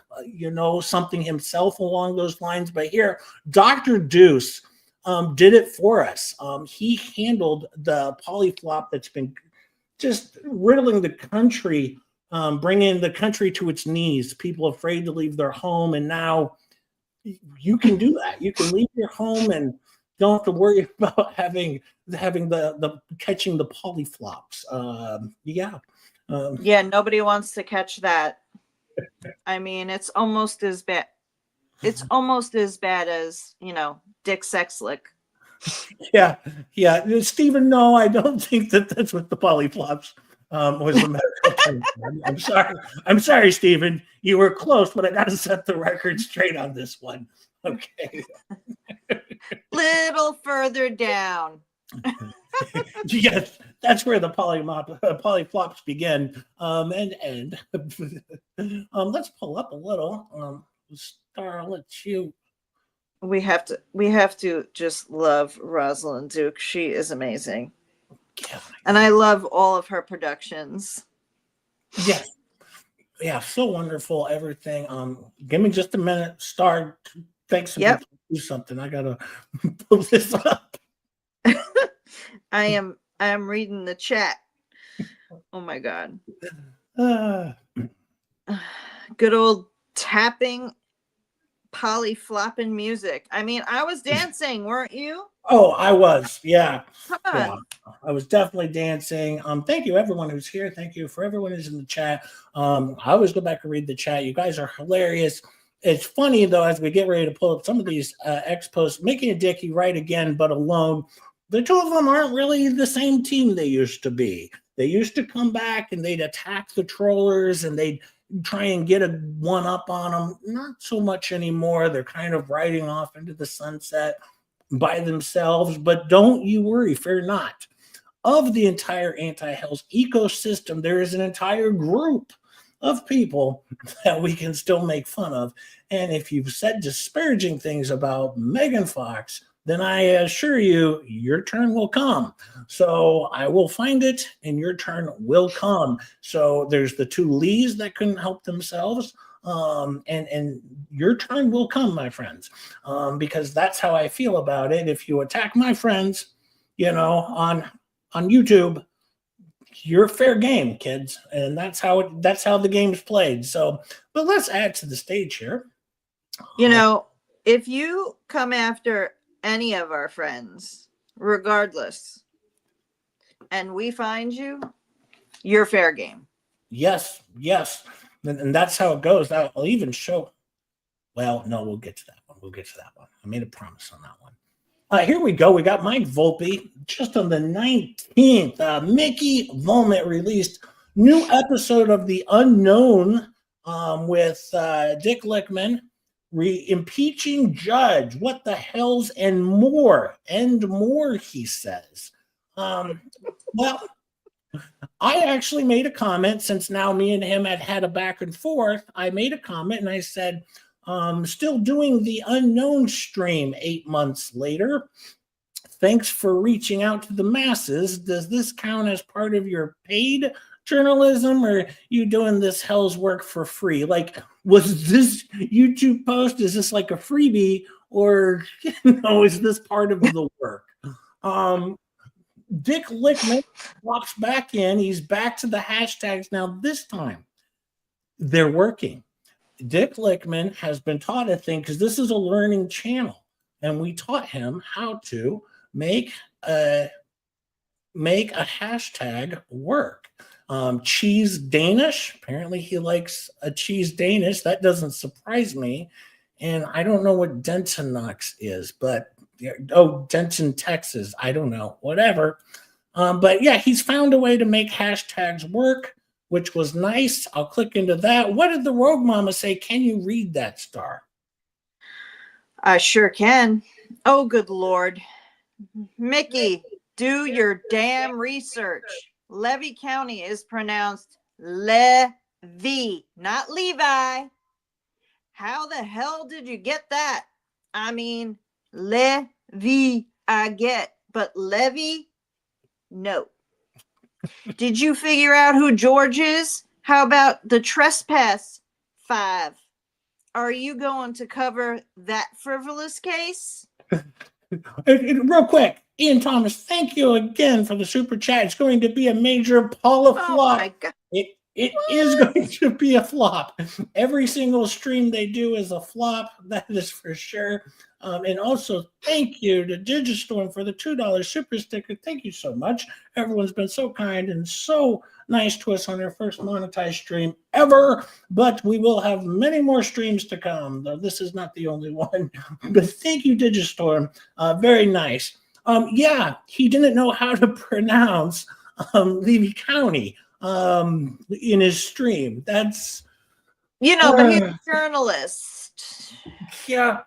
something himself along those lines. But here, Dr. Deuce did it for us. He handled the polyflop that's been just riddling the country, bringing the country to its knees. People afraid to leave their home, and now you can do that. You can leave your home and don't have to worry about having the catching the polyflops. Yeah, nobody wants to catch that. I mean, it's almost as bad. It's almost as bad as, Dick Sexlick. Yeah. Stephen, no, I don't think that's what the polyflops was the medical term. I'm sorry, Stephen. You were close, but I got to set the record straight on this one. Okay. Little further down. Yes, that's where the polyflops begin. And let's pull up a little. Star, let's you. We have to just love Rosalind Duke. She is amazing. Yeah. And I love all of her productions. Yes. Yeah, so wonderful, everything. Give me just a minute. Star, thanks for do something. I gotta pull this up. I am reading the chat. Oh my god. Good old tapping polyflopping music. I mean, I was dancing, weren't you? Oh, I was. Yeah. Come on. Yeah. I was definitely dancing. Thank you, everyone who's here. Thank you for everyone who's in the chat. I always go back and read the chat. You guys are hilarious. It's funny, though, as we get ready to pull up some of these X-posts, making a Dickey right again, but alone. The two of them aren't really the same team they used to be. They used to come back and they'd attack the trollers and they'd try and get a one up on them. Not so much anymore. They're kind of riding off into the sunset by themselves. But don't you worry, fear not. Of the entire anti-health ecosystem, there is an entire group of people that we can still make fun of. And if you've said disparaging things about Megan Fox, then I assure you, your turn will come. So I will find it and your turn will come. So there's the two Lees that couldn't help themselves. And your turn will come, my friends, because that's how I feel about it. If you attack my friends, on YouTube, you're fair game, kids. And that's how the game's played. So, but let's add to the stage here. If you come after any of our friends, regardless, and we find you, you're fair game. Yes, yes. And that's how it goes. I'll even show. Well, no, we'll get to that one. We'll get to that one. I made a promise on that one. Here we go. We got Mike Volpe just on the 19th. Mickey Volmet released new episode of The Unknown with Dick Lickman impeaching judge. What the hell's and more, he says. Well, I actually made a comment since now me and him had a back and forth. I made a comment and I said, still doing the Unknown stream 8 months later. Thanks for reaching out to the masses. Does this count as part of your paid journalism, or you doing this hell's work for free? Like, was this YouTube post, is this like a freebie, or is this part of the work? Dick Lickman walks back in. He's back to the hashtags now. This time, they're working. Dick Lickman has been taught a thing, because this is a learning channel, and we taught him how to make a hashtag work. Cheese Danish. Apparently, he likes a cheese Danish. That doesn't surprise me. And I don't know what Dentonux is, but Denton, Texas. I don't know. Whatever. But yeah, he's found a way to make hashtags work, which was nice. I'll click into that. What did the Rogue Mama say? Can you read that, Star? I sure can. Oh, good Lord. Mickey, do your damn research. Levy County is pronounced Levy, not Levi. How the hell did you get that? I mean, Levy, I get, but Levy, no. Did you figure out who George is? How about the trespass 5? Are you going to cover that frivolous case? Real quick, Ian Thomas, thank you again for the super chat. It's going to be a major Paula flop. My God. It is going to be a flop. Every single stream they do is a flop. That is for sure. And also, thank you to Digistorm for the $2 super sticker. Thank you so much. Everyone's been so kind and so nice to us on their first monetized stream ever. But we will have many more streams to come, though this is not the only one. But thank you, Digistorm. Very nice. Yeah, he didn't know how to pronounce Levy County in his stream. That's, but he's a journalist. yeah.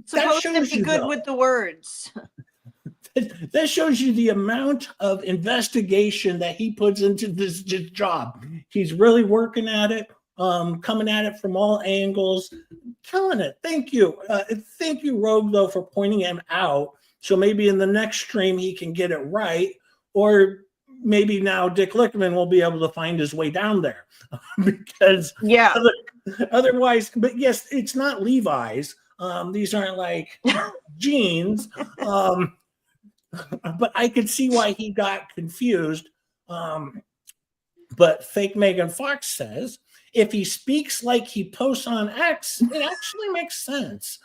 Supposed to be good with the words. That shows you the amount of investigation that he puts into this job. He's really working at it, coming at it from all angles, killing it. Thank you. Thank you, Rogue, though, for pointing him out. So maybe in the next stream he can get it right, or maybe now Dick Lickman will be able to find his way down there. Because otherwise, but yes, it's not Levi's. These aren't like jeans. But I could see why he got confused. But fake Megan Fox says, if he speaks like he posts on X, it actually makes sense.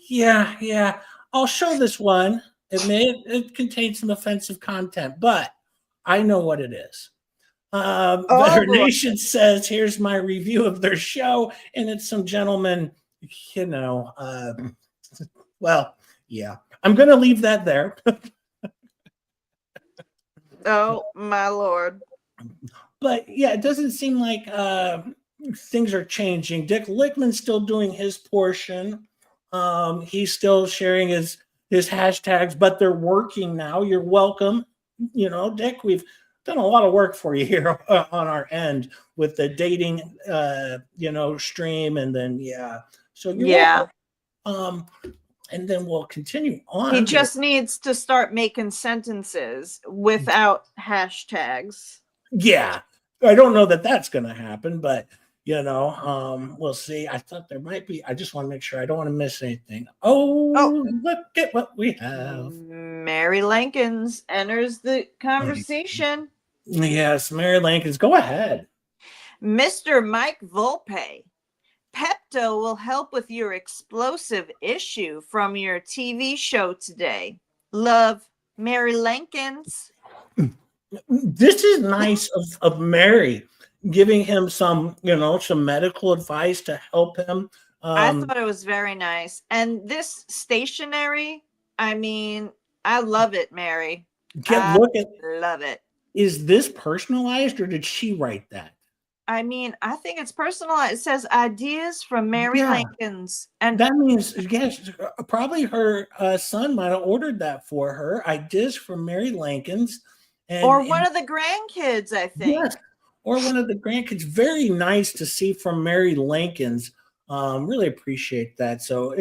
Yeah. I'll show this one. It contains some offensive content, but I know what it is. Better Nation says, here's my review of their show, and it's some gentleman, well, yeah. I'm going to leave that there. Oh, my Lord. But yeah, it doesn't seem like things are changing. Dick Lickman's still doing his portion. He's still sharing his hashtags, but they're working now. You're welcome. Dick, we've done a lot of work for you here on our end with the dating, stream. And then, yeah. So you're welcome. And then we'll continue on. He just needs to start making sentences without hashtags. Yeah. I don't know that that's going to happen, but, we'll see. I thought there might be. I just want to make sure I don't want to miss anything. Oh, look at what we have. Mary Lankins enters the conversation. Yes, Mary Lankins. Go ahead. Mr. Mike Volpe. Pepto will help with your explosive issue from your TV show today. Love, Mary Lincoln's. This is nice of Mary giving him some, some medical advice to help him. I thought it was very nice. And this stationery, I mean, I love it, Mary. Look at, love it. is this personalized or did she write that? I mean, I think it's personalized. It says ideas from Mary Lincoln's. And that means, yes, probably her son might have ordered that for her. Ideas from Mary Lincoln's. Or one of the grandkids, I think. Yes, or one of the grandkids. Very nice to see from Mary Lincoln's. Really appreciate that. So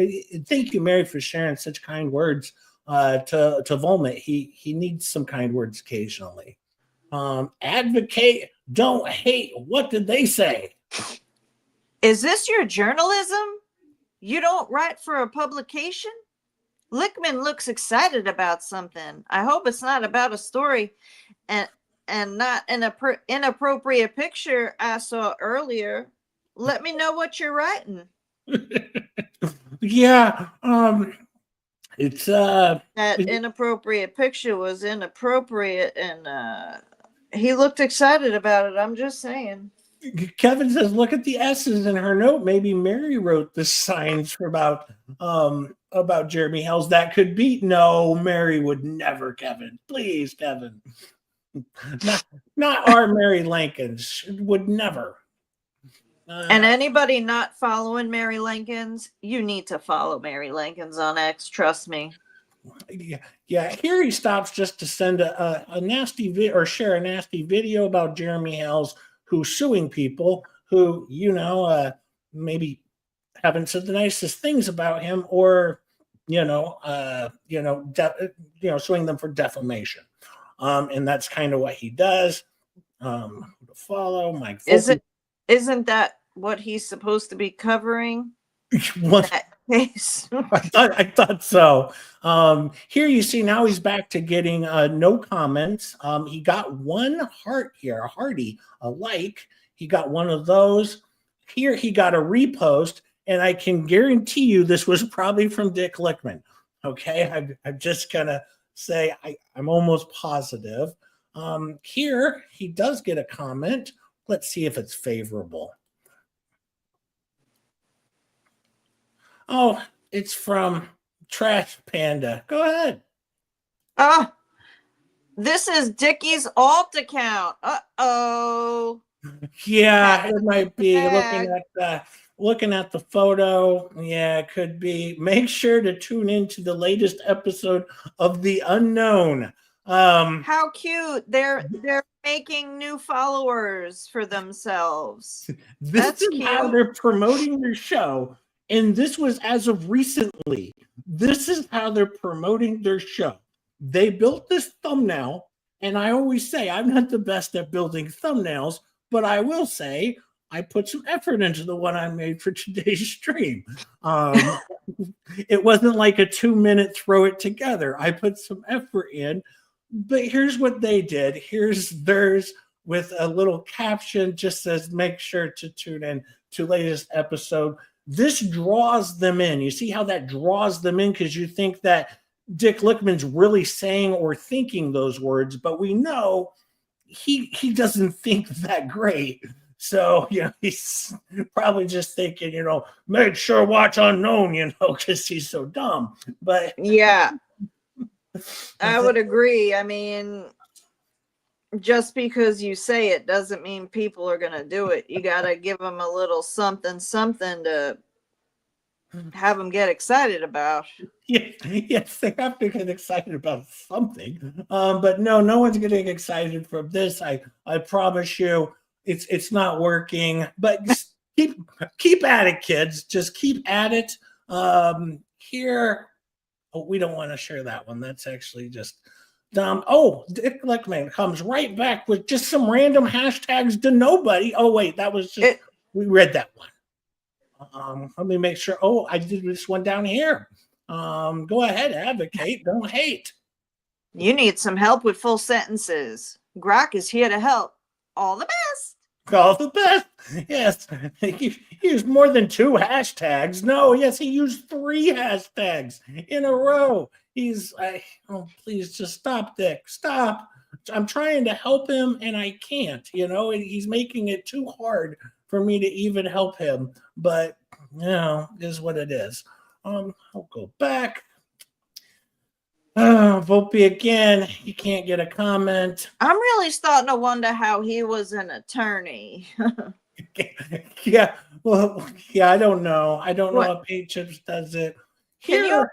thank you, Mary, for sharing such kind words to Volmit. He needs some kind words occasionally. Advocate, don't hate. What did they say? Is this your journalism? You don't write for a publication? Lickman looks excited about something. I hope it's not about a story and not an inappropriate picture I saw earlier. Let me know what you're writing. Yeah, it's that inappropriate picture was inappropriate, and he looked excited about it. I'm just saying. Kevin says, look at the S's in her note. Maybe Mary wrote the signs for about Jeremy Hells. That could be. No, Mary would never, Kevin. Please, Kevin. Not our Mary Lincoln's. Would never. And anybody not following Mary Lincoln's, you need to follow Mary Lincoln's on X. Trust me. Yeah. Here he stops just to send a nasty video or share a nasty video about Jeremy Hells, who's suing people who, maybe haven't said the nicest things about him, or, suing them for defamation. And that's kind of what he does. To follow Mike. Isn't that what he's supposed to be covering? That case. I thought so. Here you see now he's back to getting no comments. He got one heart here, a hearty, a like. He got one of those. Here he got a repost, and I can guarantee you this was probably from Dick Lickman. Okay, I'm just gonna say I'm almost positive. Here he does get a comment. Let's see if it's favorable. Oh, it's from Trash Panda. Go ahead. This is Dickey's alt account. Uh-oh. Yeah, it might be. Looking at the photo. Yeah, it could be. Make sure to tune into the latest episode of The Unknown. How cute. They're making new followers for themselves. That's cute. How they're promoting their show. And this was as of recently. This is how they're promoting their show. They built this thumbnail, and I always say I'm not the best at building thumbnails, but I will say I put some effort into the one I made for today's stream. It wasn't like a 2-minute throw it together. I put some effort in, but here's what they did. Here's theirs with a little caption, just says, make sure to tune in to latest episode. This draws them in. You see how that draws them in, because you think that Dick Lickman's really saying or thinking those words, but we know he doesn't think that great. So, he's probably just thinking, make sure watch Unknown, because he's so dumb. But yeah, I would agree. I mean, just because you say it doesn't mean people are going to do it. You got to give them a little something to have them get excited about. Yes, they have to get excited about something. But no one's getting excited from this. I promise you, it's not working. But just keep at it, kids. Just keep at it. Here, we don't want to share that one. That's actually just dumb. Oh, Dick Lickman comes right back with just some random hashtags to nobody. Oh wait, that was just we read that one. Let me make sure. Oh, I did this one down here. Go ahead, advocate. Don't hate. You need some help with full sentences. Grok is here to help. All the best. All the best. Yes. He used more than 2 hashtags. No, yes, he used 3 hashtags in a row. Oh, please just stop, Dick. Stop. I'm trying to help him and I can't, and he's making it too hard for me to even help him. But, is what it is. I'll go back. Volpe again. You can't get a comment. I'm really starting to wonder how he was an attorney. Yeah. Well, yeah, I don't know. I don't know What? how Paychips does it. Can you-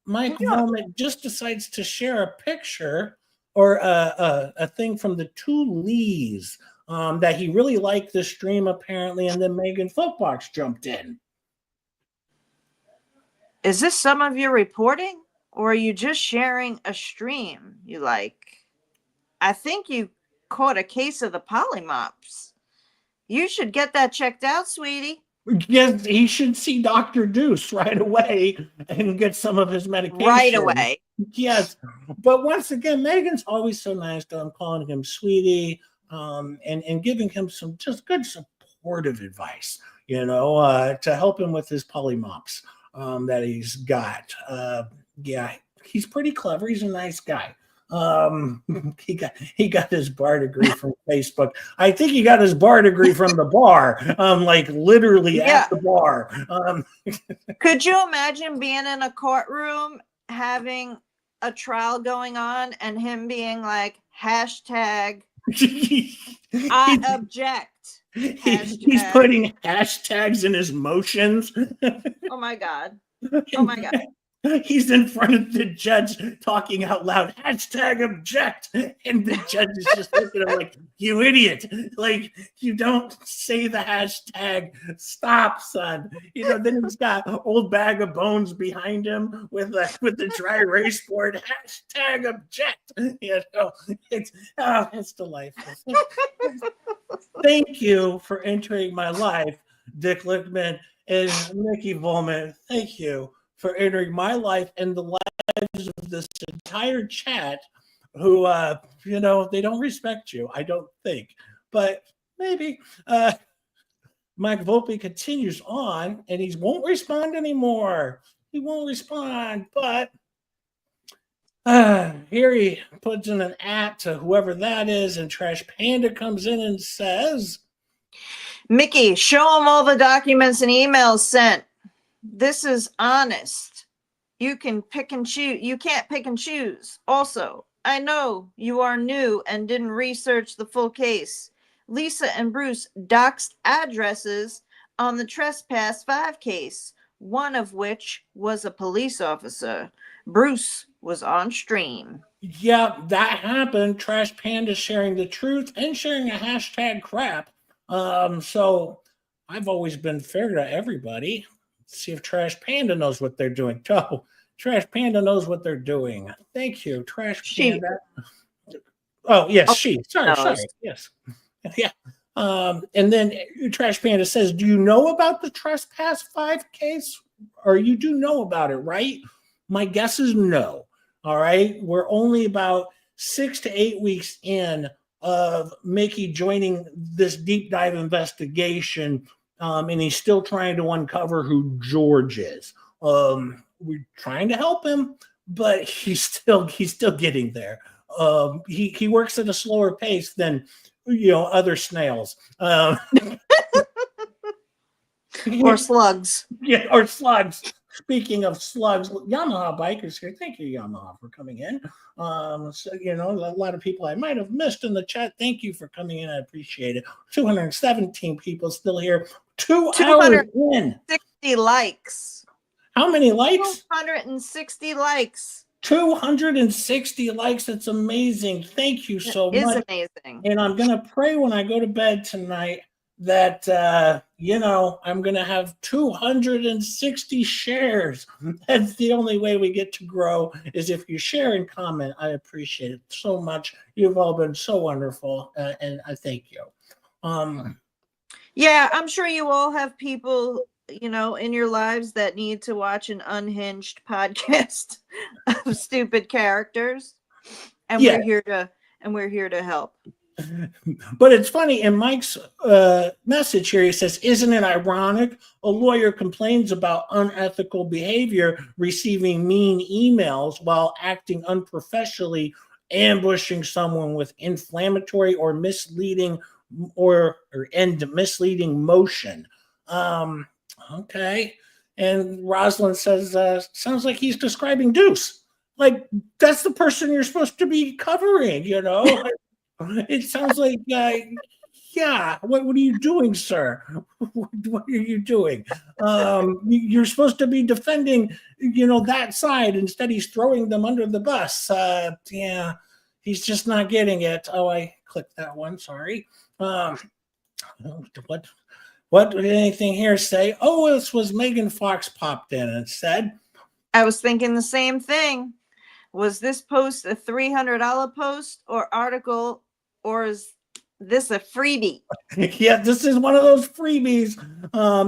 Mike Volmet just decides to share a picture or a thing from the two Lees that he really liked the stream apparently, and then Megan Footbox jumped in. Is this some of your reporting, or are you just sharing a stream you like? I think you caught a case of the polymops. You should get that checked out, sweetie. Yes, he should see Dr. Deuce right away and get some of his medication. Right away. Yes. But once again, Megan's always so nice to him, calling him sweetie, and giving him some just good supportive advice, to help him with his polymops that he's got. Yeah, he's pretty clever. He's a nice guy. He got his bar degree from Facebook. I think he got his bar degree from the bar, like literally at the bar. Could you imagine being in a courtroom having a trial going on and him being like, hashtag, I object. He's putting hashtags in his motions. Oh my God. Oh my God. He's in front of the judge talking out loud, hashtag object. And the judge is just looking at him like, you idiot. Like, you don't say the hashtag. Stop, son. Then he's got an old bag of bones behind him with the dry erase board, hashtag object. It's delightful. Thank you for entering my life, Dick Lickman and Mickey Volman. Thank you for entering my life and the lives of this entire chat who, they don't respect you, I don't think. But maybe Mike Volpe continues on and he won't respond anymore. He won't respond, but here he puts in an at to whoever that is, and Trash Panda comes in and says, Mickey, show him all the documents and emails sent. This is honest. You can pick and choose. You can't pick and choose. Also, I know you are new and didn't research the full case. Lisa and Bruce doxed addresses on the Trespass 5 case, one of which was a police officer. Bruce was on stream. Yeah, that happened. Trash Panda sharing the truth and sharing a hashtag crap. So I've always been fair to everybody. See if Trash Panda knows what they're doing. Oh, Trash Panda knows what they're doing. Thank you, Trash Panda. Oh, yes, she. Sorry. Yes. Yeah. And then Trash Panda says, do you know about the Trespass 5 case? Or you do know about it, right? My guess is no. All right. We're only about 6 to 8 weeks in of Mickey joining this deep dive investigation. And he's still trying to uncover who George is. We're trying to help him, but he's still getting there. He works at a slower pace than other snails. Or slugs. Yeah, or slugs. Speaking of slugs, Yamaha Bikers here. Thank you, Yamaha, for coming in. So, a lot of people I might have missed in the chat. Thank you for coming in. I appreciate it. 217 people still here. 2 hours in. 60 likes. How many likes? 260 likes. 260 likes. That's amazing. Thank you so much. It is amazing. And I'm going to pray when I go to bed tonight that, I'm going to have 260 shares. That's the only way we get to grow is if you share and comment. I appreciate it so much. You've all been so wonderful, and I thank you. Yeah, I'm sure you all have people, in your lives that need to watch an unhinged podcast of stupid characters. And we're here to help. But it's funny in Mike's message here. He says, "Isn't it ironic? A lawyer complains about unethical behavior, receiving mean emails while acting unprofessionally, ambushing someone with inflammatory or misleading and misleading motion." Okay. And Rosalind says, "Sounds like he's describing Deuce. Like that's the person you're supposed to be covering, you know." It sounds like, yeah. What are you doing, sir? What are you doing? You're supposed to be defending, that side. Instead, he's throwing them under the bus. Yeah, he's just not getting it. Oh, I clicked that one. Sorry. What did anything here say? Oh, this was Megan Fox popped in and said, I was thinking the same thing. Was this post a $300 post or article, or is this a freebie? yeah, this is one of those freebies.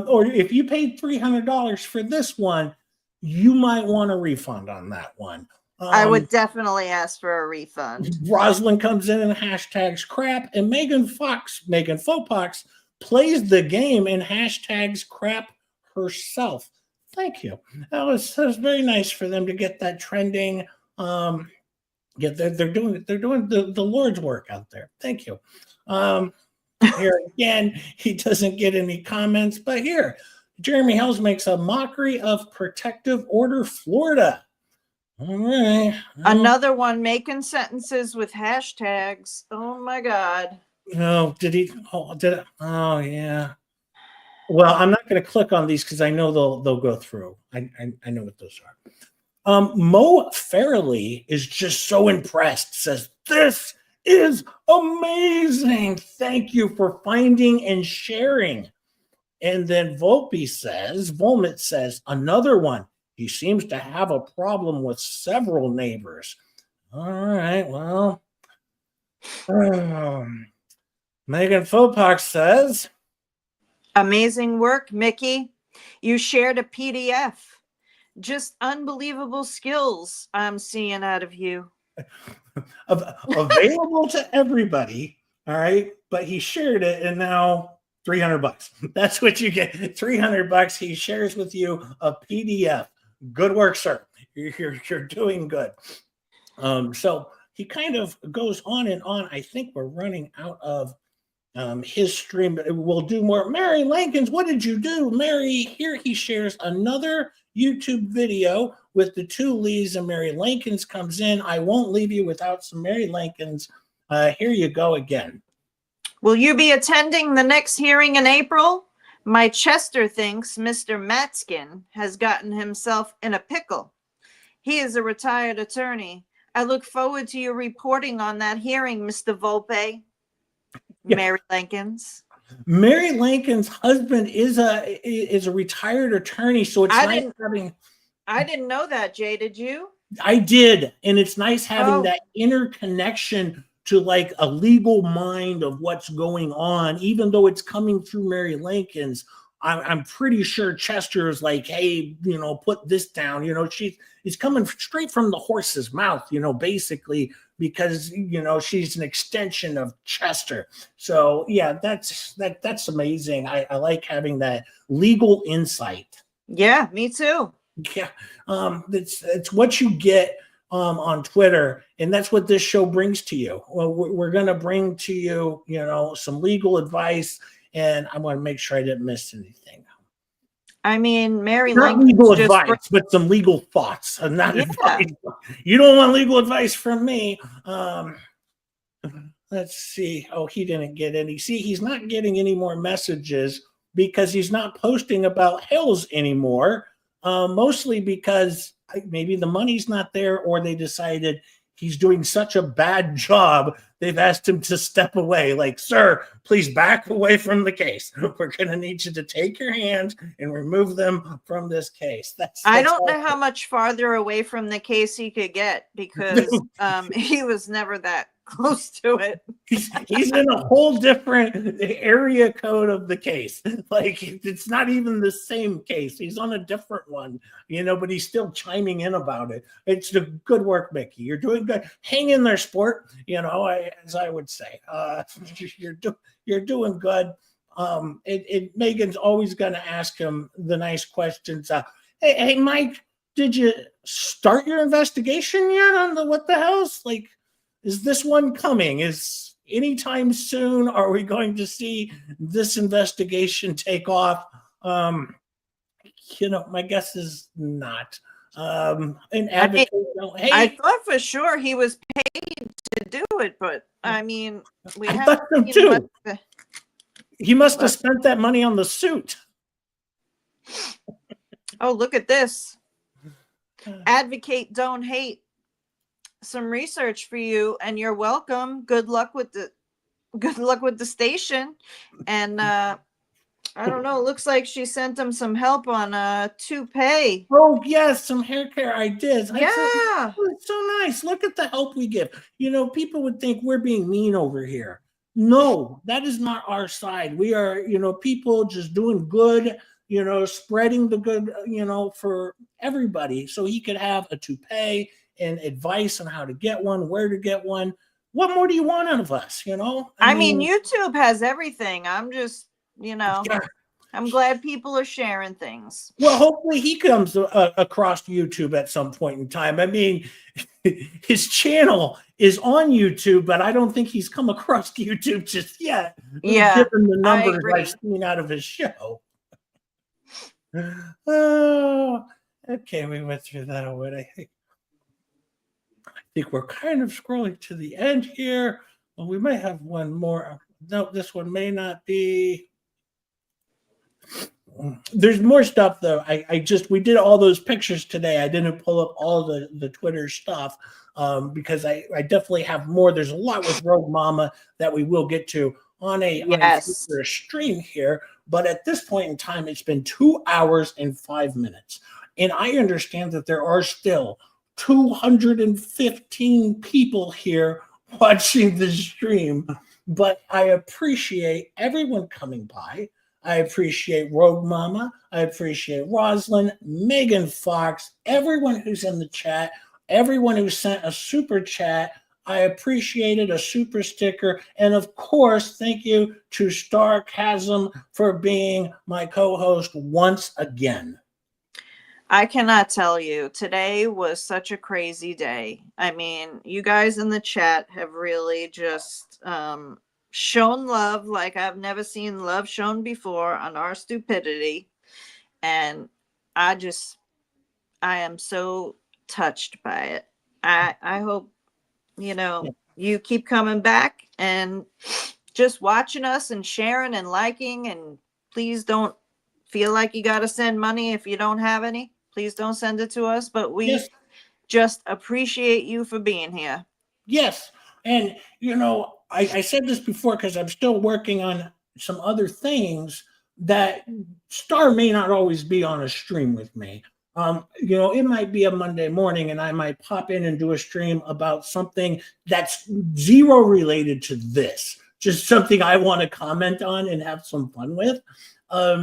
Or if you paid $300 for this one, you might want a refund on that one. I would definitely ask for a refund. Rosalind comes in and hashtags crap, and Megan Fox, plays the game and hashtags crap herself. Thank you. That was very nice for them to get that trending. Yeah, they're doing the Lord's work out there. Thank you. Here again, he doesn't get any comments, but here, Jeremy Hells makes a mockery of Protective Order Florida. All right. Another one making sentences with hashtags. Oh my God. No, did he? Oh, did it? Oh, yeah. Well, I'm not going to click on these because I know they'll go through. I know what those are. Mo Farley is just so impressed. Says, "This is amazing. Thank you for finding and sharing." And then Volmit says, "Another one. He seems to have a problem with several neighbors." All right, well. Megan Fopak says, "Amazing work, Mickey. You shared a PDF. Just unbelievable skills I'm seeing out of you." available to everybody. All right. But he shared it and now $300. That's what you get. $300. He shares with you a PDF. Good work, sir. You're doing good. So he kind of goes on and on. I think we're running out of his stream. We'll do more. Mary Lankins, what did you do? Mary, here he shares another YouTube video with the two Lees, and Mary Lankins comes in. I won't leave you without some Mary Lankins. Here you go again. "Will you be attending the next hearing in April? My Chester thinks Mr. Matskin has gotten himself in a pickle. He is a retired attorney. I look forward to your reporting on that hearing, Mr. Volpe." Yeah. Mary Lankins. Mary Lankins' husband is a retired attorney, so it's nice having. I didn't know that, Jay. Did you? I did, and it's nice having Oh. that interconnection to like a legal mind of what's going on, even though it's coming through Mary Lankins. I'm pretty sure Chester is like, "Hey, put this down." It's coming straight from the horse's mouth, basically, because she's an extension of Chester. So yeah, that's amazing. I like having that legal insight. Yeah, me too. Yeah, it's what you get on Twitter, and that's what this show brings to you. Well, we're going to bring to you, some legal advice, and I want to make sure I didn't miss anything. I mean, Mary Not Lankins legal just advice, but some legal thoughts. Not Yeah. advice. You don't want legal advice from me. Let's see. Oh, he didn't get any. See, he's not getting any more messages because he's not posting about Hills anymore. Mostly because maybe the money's not there, or they decided he's doing such a bad job, they've asked him to step away. Like, "Sir, please back away from the case. We're going to need you to take your hands and remove them from this case." I don't know how much farther away from the case he could get because he was never that close to it. He's in a whole different area code of the case. Like, it's not even the same case. He's on a different one, but he's still chiming in about it. It's the good work, Mickey. You're doing good. Hang in there, sport. I would say. You're doing good. Megan's always going to ask him the nice questions. Hey, Mike, did you start your investigation yet on the what the hell's like? Is this one coming? Is anytime soon? Are we going to see this investigation take off? My guess is not. An advocate. Hey, I thought for sure he was paid to do it, but I mean, we I have thought so too. He must have spent that money on the suit. Oh, look at this. Advocate, don't hate. Some research for you, and you're welcome. Good luck with the station. And I don't know, looks like she sent him some help on toupee. Oh yes, some hair care ideas. Yeah. It's so nice. Look at the help we give. People would think we're being mean over here. No, that is not our side. We are, people just doing good, spreading the good, for everybody. So he could have a toupee and advice on how to get one, where to get one. What more do you want out of us? I mean, YouTube has everything. I'm just, yeah. I'm glad people are sharing things. Well, hopefully he comes across YouTube at some point in time. I mean, his channel is on YouTube, but I don't think he's come across YouTube just yet. Yeah, given the numbers I've seen out of his show. Oh, okay, we went through that already. I think we're kind of scrolling to the end here. Well, we might have one more. No, this one may not be. There's more stuff though. We did all those pictures today. I didn't pull up all the Twitter stuff because I definitely have more. There's a lot with Rogue Mama that we will get to on a future stream here. But at this point in time, it's been 2 hours and 5 minutes. And I understand that there are still 215 people here watching the stream. But I appreciate everyone coming by. I appreciate Rogue Mama. I appreciate Rosalind, Megan Fox, everyone who's in the chat, everyone who sent a super chat. I appreciated a super sticker. And of course, thank you to Starchasm for being my co-host once again. I cannot tell you. Today was such a crazy day. I mean, you guys in the chat have really just shown love like I've never seen love shown before on our stupidity. And I am so touched by it. I hope, you keep coming back and just watching us and sharing and liking. And please don't feel like you got to send money if you don't have any. Please don't send it to us. But we just appreciate you for being here. Yes. And, I said this before because I'm still working on some other things that Star may not always be on a stream with me. It might be a Monday morning and I might pop in and do a stream about something that's zero related to this, just something I want to comment on and have some fun with.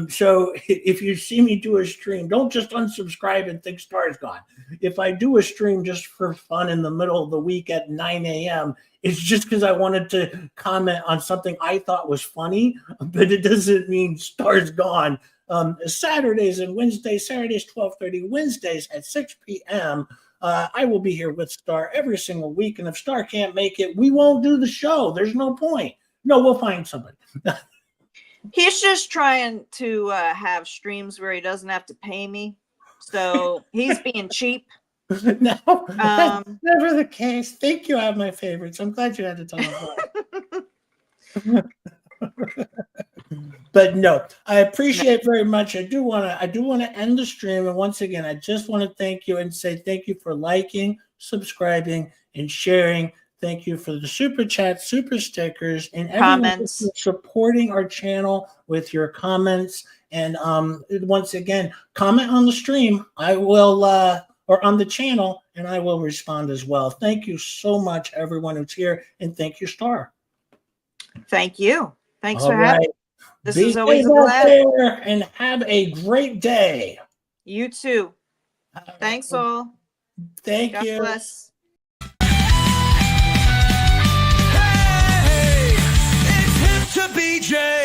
So if you see me do a stream, don't just unsubscribe and think Star's gone. If I do a stream just for fun in the middle of the week at 9 a.m., it's just because I wanted to comment on something I thought was funny, but it doesn't mean Star's gone. Saturdays and Wednesdays, Saturdays 12:30, Wednesdays at 6 p.m. I will be here with Star every single week. And if Star can't make it, we won't do the show. There's no point. No, we'll find somebody. He's just trying to have streams where he doesn't have to pay me. So he's being cheap. No, that's never the case. Thank you. I have my favorites. I'm glad you had to tell me that. But no, I appreciate it very much. I do want to end the stream. And once again, I just want to thank you and say thank you for liking, subscribing, and sharing. Thank you for the super chats, super stickers, and comments, supporting our channel with your comments. And once again, comment on the stream. I will, or on the channel, and I will respond as well. Thank you so much, everyone who's here, and thank you, Star. Thank you. Thanks for having me. This is always a blast. And have a great day. You too. Thanks all. Thank God you. Bless. Hey! BJ.